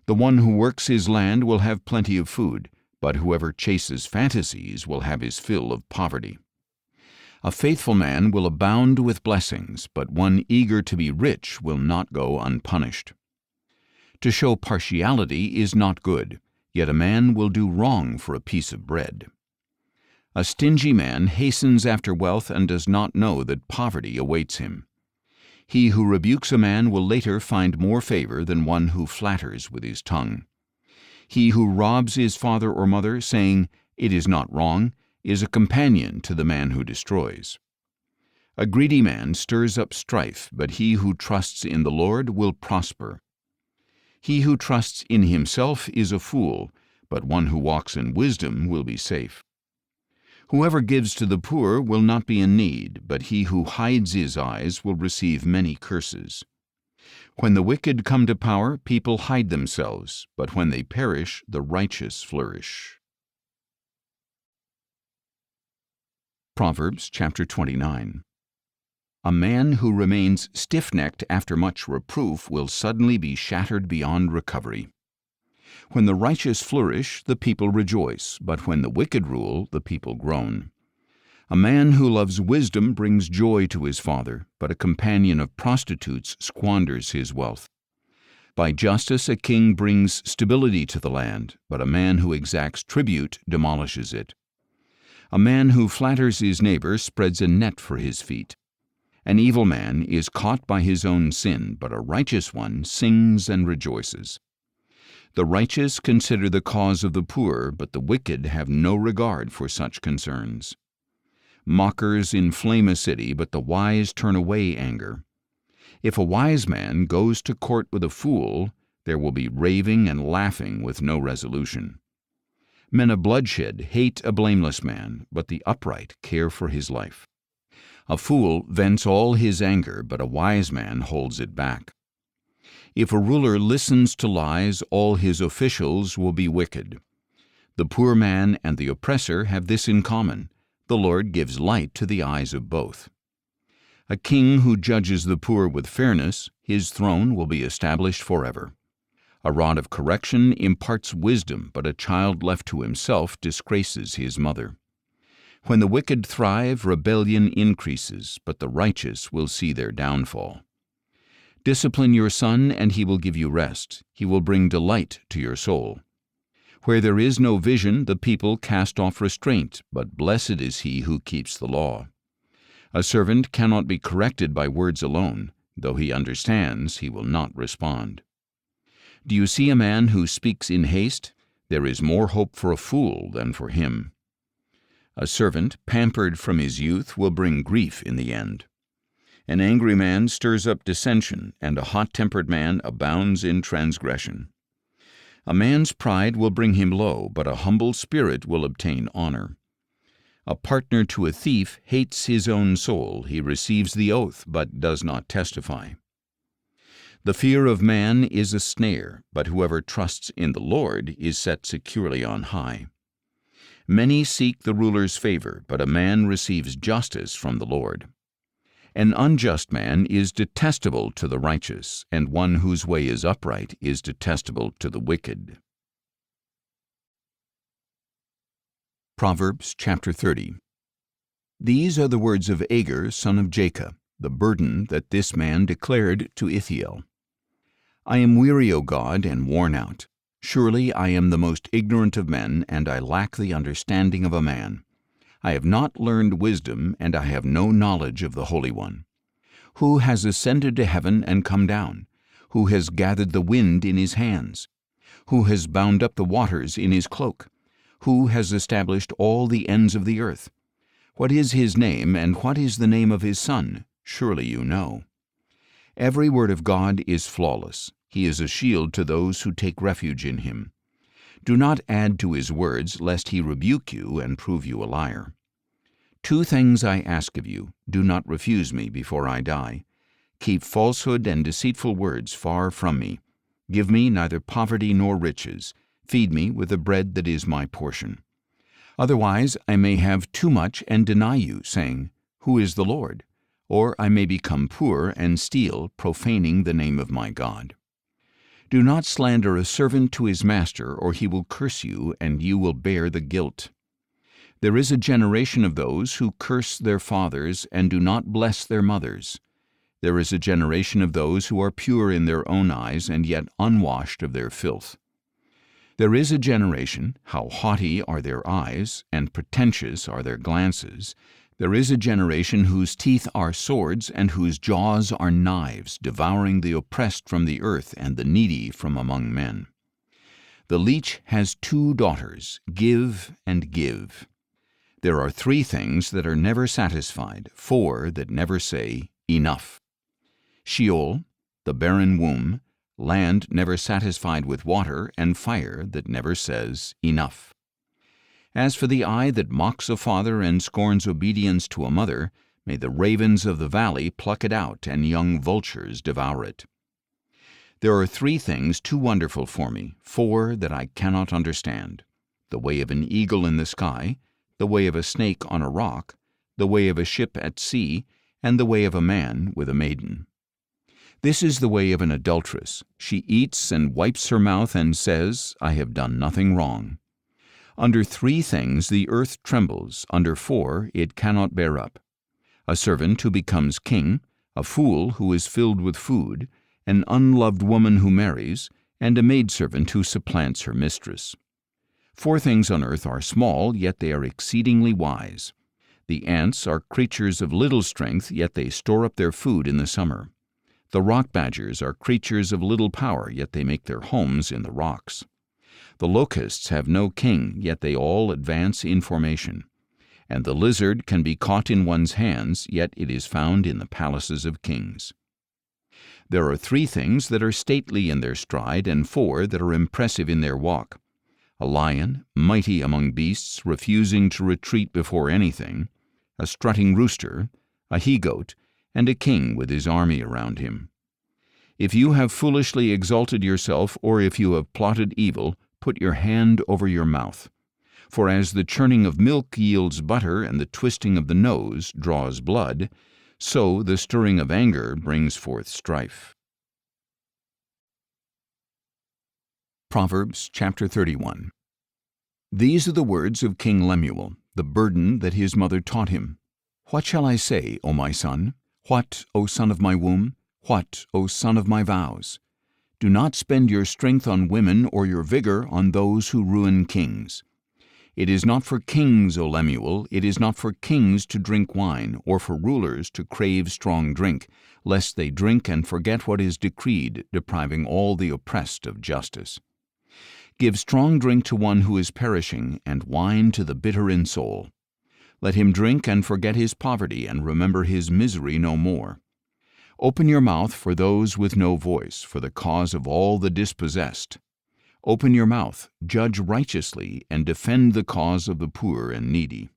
The one who works his land will have plenty of food, but whoever chases fantasies will have his fill of poverty. A faithful man will abound with blessings, but one eager to be rich will not go unpunished. To show partiality is not good, yet a man will do wrong for a piece of bread. A stingy man hastens after wealth and does not know that poverty awaits him. He who rebukes a man will later find more favor than one who flatters with his tongue. He who robs his father or mother, saying, "It is not wrong," is a companion to the man who destroys. A greedy man stirs up strife, but he who trusts in the Lord will prosper. He who trusts in himself is a fool, but one who walks in wisdom will be safe. Whoever gives to the poor will not be in need, but he who hides his eyes will receive many curses. When the wicked come to power, people hide themselves, but when they perish, the righteous flourish. Proverbs chapter 29. A man who remains stiff-necked after much reproof will suddenly be shattered beyond recovery. When the righteous flourish, the people rejoice, but when the wicked rule, the people groan. A man who loves wisdom brings joy to his father, but a companion of prostitutes squanders his wealth. By justice a king brings stability to the land, but a man who exacts tribute demolishes it. A man who flatters his neighbor spreads a net for his feet. An evil man is caught by his own sin, but a righteous one sings and rejoices. The righteous consider the cause of the poor, but the wicked have no regard for such concerns. Mockers inflame a city, but the wise turn away anger. If a wise man goes to court with a fool, there will be raving and laughing with no resolution. Men of bloodshed hate a blameless man, but the upright care for his life. A fool vents all his anger, but a wise man holds it back. If a ruler listens to lies, all his officials will be wicked. The poor man and the oppressor have this in common: the Lord gives light to the eyes of both. A king who judges the poor with fairness, his throne will be established forever. A rod of correction imparts wisdom, but a child left to himself disgraces his mother. When the wicked thrive, rebellion increases, but the righteous will see their downfall. Discipline your son, and he will give you rest. He will bring delight to your soul. Where there is no vision, the people cast off restraint, but blessed is he who keeps the law. A servant cannot be corrected by words alone. Though he understands, he will not respond. Do you see a man who speaks in haste? There is more hope for a fool than for him. A servant, pampered from his youth, will bring grief in the end. An angry man stirs up dissension, and a hot-tempered man abounds in transgression. A man's pride will bring him low, but a humble spirit will obtain honor. A partner to a thief hates his own soul. He receives the oath, but does not testify. The fear of man is a snare, but whoever trusts in the Lord is set securely on high. Many seek the ruler's favor, but a man receives justice from the Lord. An unjust man is detestable to the righteous, and one whose way is upright is detestable to the wicked. Proverbs chapter 30. These are the words of Agur, son of Jacob, the burden that this man declared to Ithiel. I am weary, O God, and worn out. Surely I am the most ignorant of men, and I lack the understanding of a man. I have not learned wisdom, and I have no knowledge of the Holy One. Who has ascended to heaven and come down? Who has gathered the wind in his hands? Who has bound up the waters in his cloak? Who has established all the ends of the earth? What is his name, and what is the name of his son? Surely you know. Every word of God is flawless. He is a shield to those who take refuge in him. Do not add to his words, lest he rebuke you and prove you a liar. 2 things I ask of you. Do not refuse me before I die. Keep falsehood and deceitful words far from me. Give me neither poverty nor riches. Feed me with the bread that is my portion. Otherwise I may have too much and deny you, saying, Who is the Lord? Or I may become poor and steal, profaning the name of my God. Do not slander a servant to his master, or he will curse you, and you will bear the guilt. There is a generation of those who curse their fathers and do not bless their mothers. There is a generation of those who are pure in their own eyes and yet unwashed of their filth. There is a generation, how haughty are their eyes, and pretentious are their glances. There is a generation whose teeth are swords and whose jaws are knives, devouring the oppressed from the earth and the needy from among men. The leech has 2 daughters, give and give. There are 3 things that are never satisfied, 4 that never say, enough. Sheol, the barren womb, land never satisfied with water, and fire that never says, enough. As for the eye that mocks a father and scorns obedience to a mother, may the ravens of the valley pluck it out, and young vultures devour it. There are 3 things too wonderful for me, 4 that I cannot understand: the way of an eagle in the sky, the way of a snake on a rock, the way of a ship at sea, and the way of a man with a maiden. This is the way of an adulteress. She eats and wipes her mouth and says, I have done nothing wrong. Under 3 things the earth trembles, under 4 it cannot bear up: a servant who becomes king, a fool who is filled with food, an unloved woman who marries, and a maidservant who supplants her mistress. 4 things on earth are small, yet they are exceedingly wise. The ants are creatures of little strength, yet they store up their food in the summer. The rock badgers are creatures of little power, yet they make their homes in the rocks. The locusts have no king, yet they all advance in formation. And the lizard can be caught in one's hands, yet it is found in the palaces of kings. There are 3 things that are stately in their stride, and 4 that are impressive in their walk: a lion, mighty among beasts, refusing to retreat before anything, a strutting rooster, a he-goat, and a king with his army around him. If you have foolishly exalted yourself, or if you have plotted evil, put your hand over your mouth. For as the churning of milk yields butter, and the twisting of the nose draws blood, so the stirring of anger brings forth strife. Proverbs chapter 31. These are the words of King Lemuel, the burden that his mother taught him. What shall I say, O my son? What, O son of my womb? What, O son of my vows? Do not spend your strength on women, or your vigor on those who ruin kings. It is not for kings, O Lemuel, it is not for kings to drink wine, or for rulers to crave strong drink, lest they drink and forget what is decreed, depriving all the oppressed of justice. Give strong drink to one who is perishing, and wine to the bitter in soul. Let him drink and forget his poverty, and remember his misery no more. Open your mouth for those with no voice, for the cause of all the dispossessed. Open your mouth, judge righteously, and defend the cause of the poor and needy.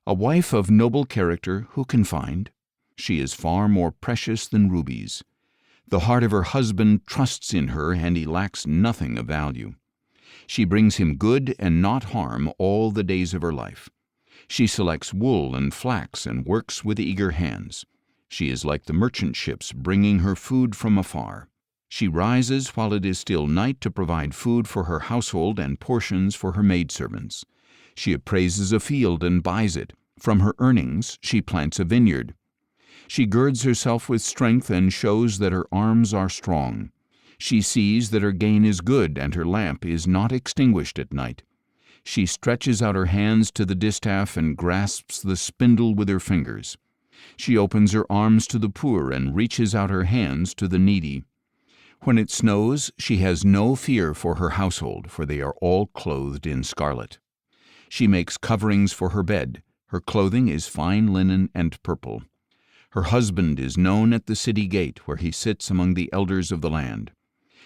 A wife of noble character who can find? She is far more precious than rubies. The heart of her husband trusts in her, and he lacks nothing of value. She brings him good and not harm all the days of her life. She selects wool and flax and works with eager hands. She is like the merchant ships bringing her food from afar. She rises while it is still night to provide food for her household and portions for her maidservants. She appraises a field and buys it. From her earnings she plants a vineyard. She girds herself with strength and shows that her arms are strong. She sees that her gain is good, and her lamp is not extinguished at night. She stretches out her hands to the distaff and grasps the spindle with her fingers. She opens her arms to the poor and reaches out her hands to the needy. When it snows, she has no fear for her household, for they are all clothed in scarlet. She makes coverings for her bed. Her clothing is fine linen and purple. Her husband is known at the city gate, where he sits among the elders of the land.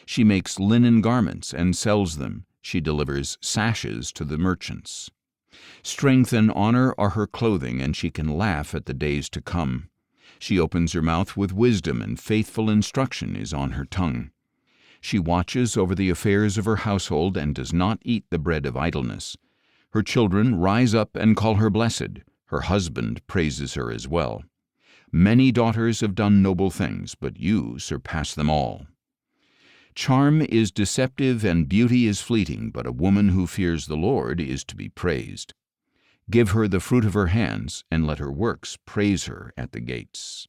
She makes linen garments and sells them. She delivers sashes to the merchants. Strength and honor are her clothing, and she can laugh at the days to come. She opens her mouth with wisdom, and faithful instruction is on her tongue. She watches over the affairs of her household and does not eat the bread of idleness. Her children rise up and call her blessed. Her husband praises her as well. Many daughters have done noble things, but you surpass them all. Charm is deceptive and beauty is fleeting, but a woman who fears the Lord is to be praised. Give her the fruit of her hands, and let her works praise her at the gates.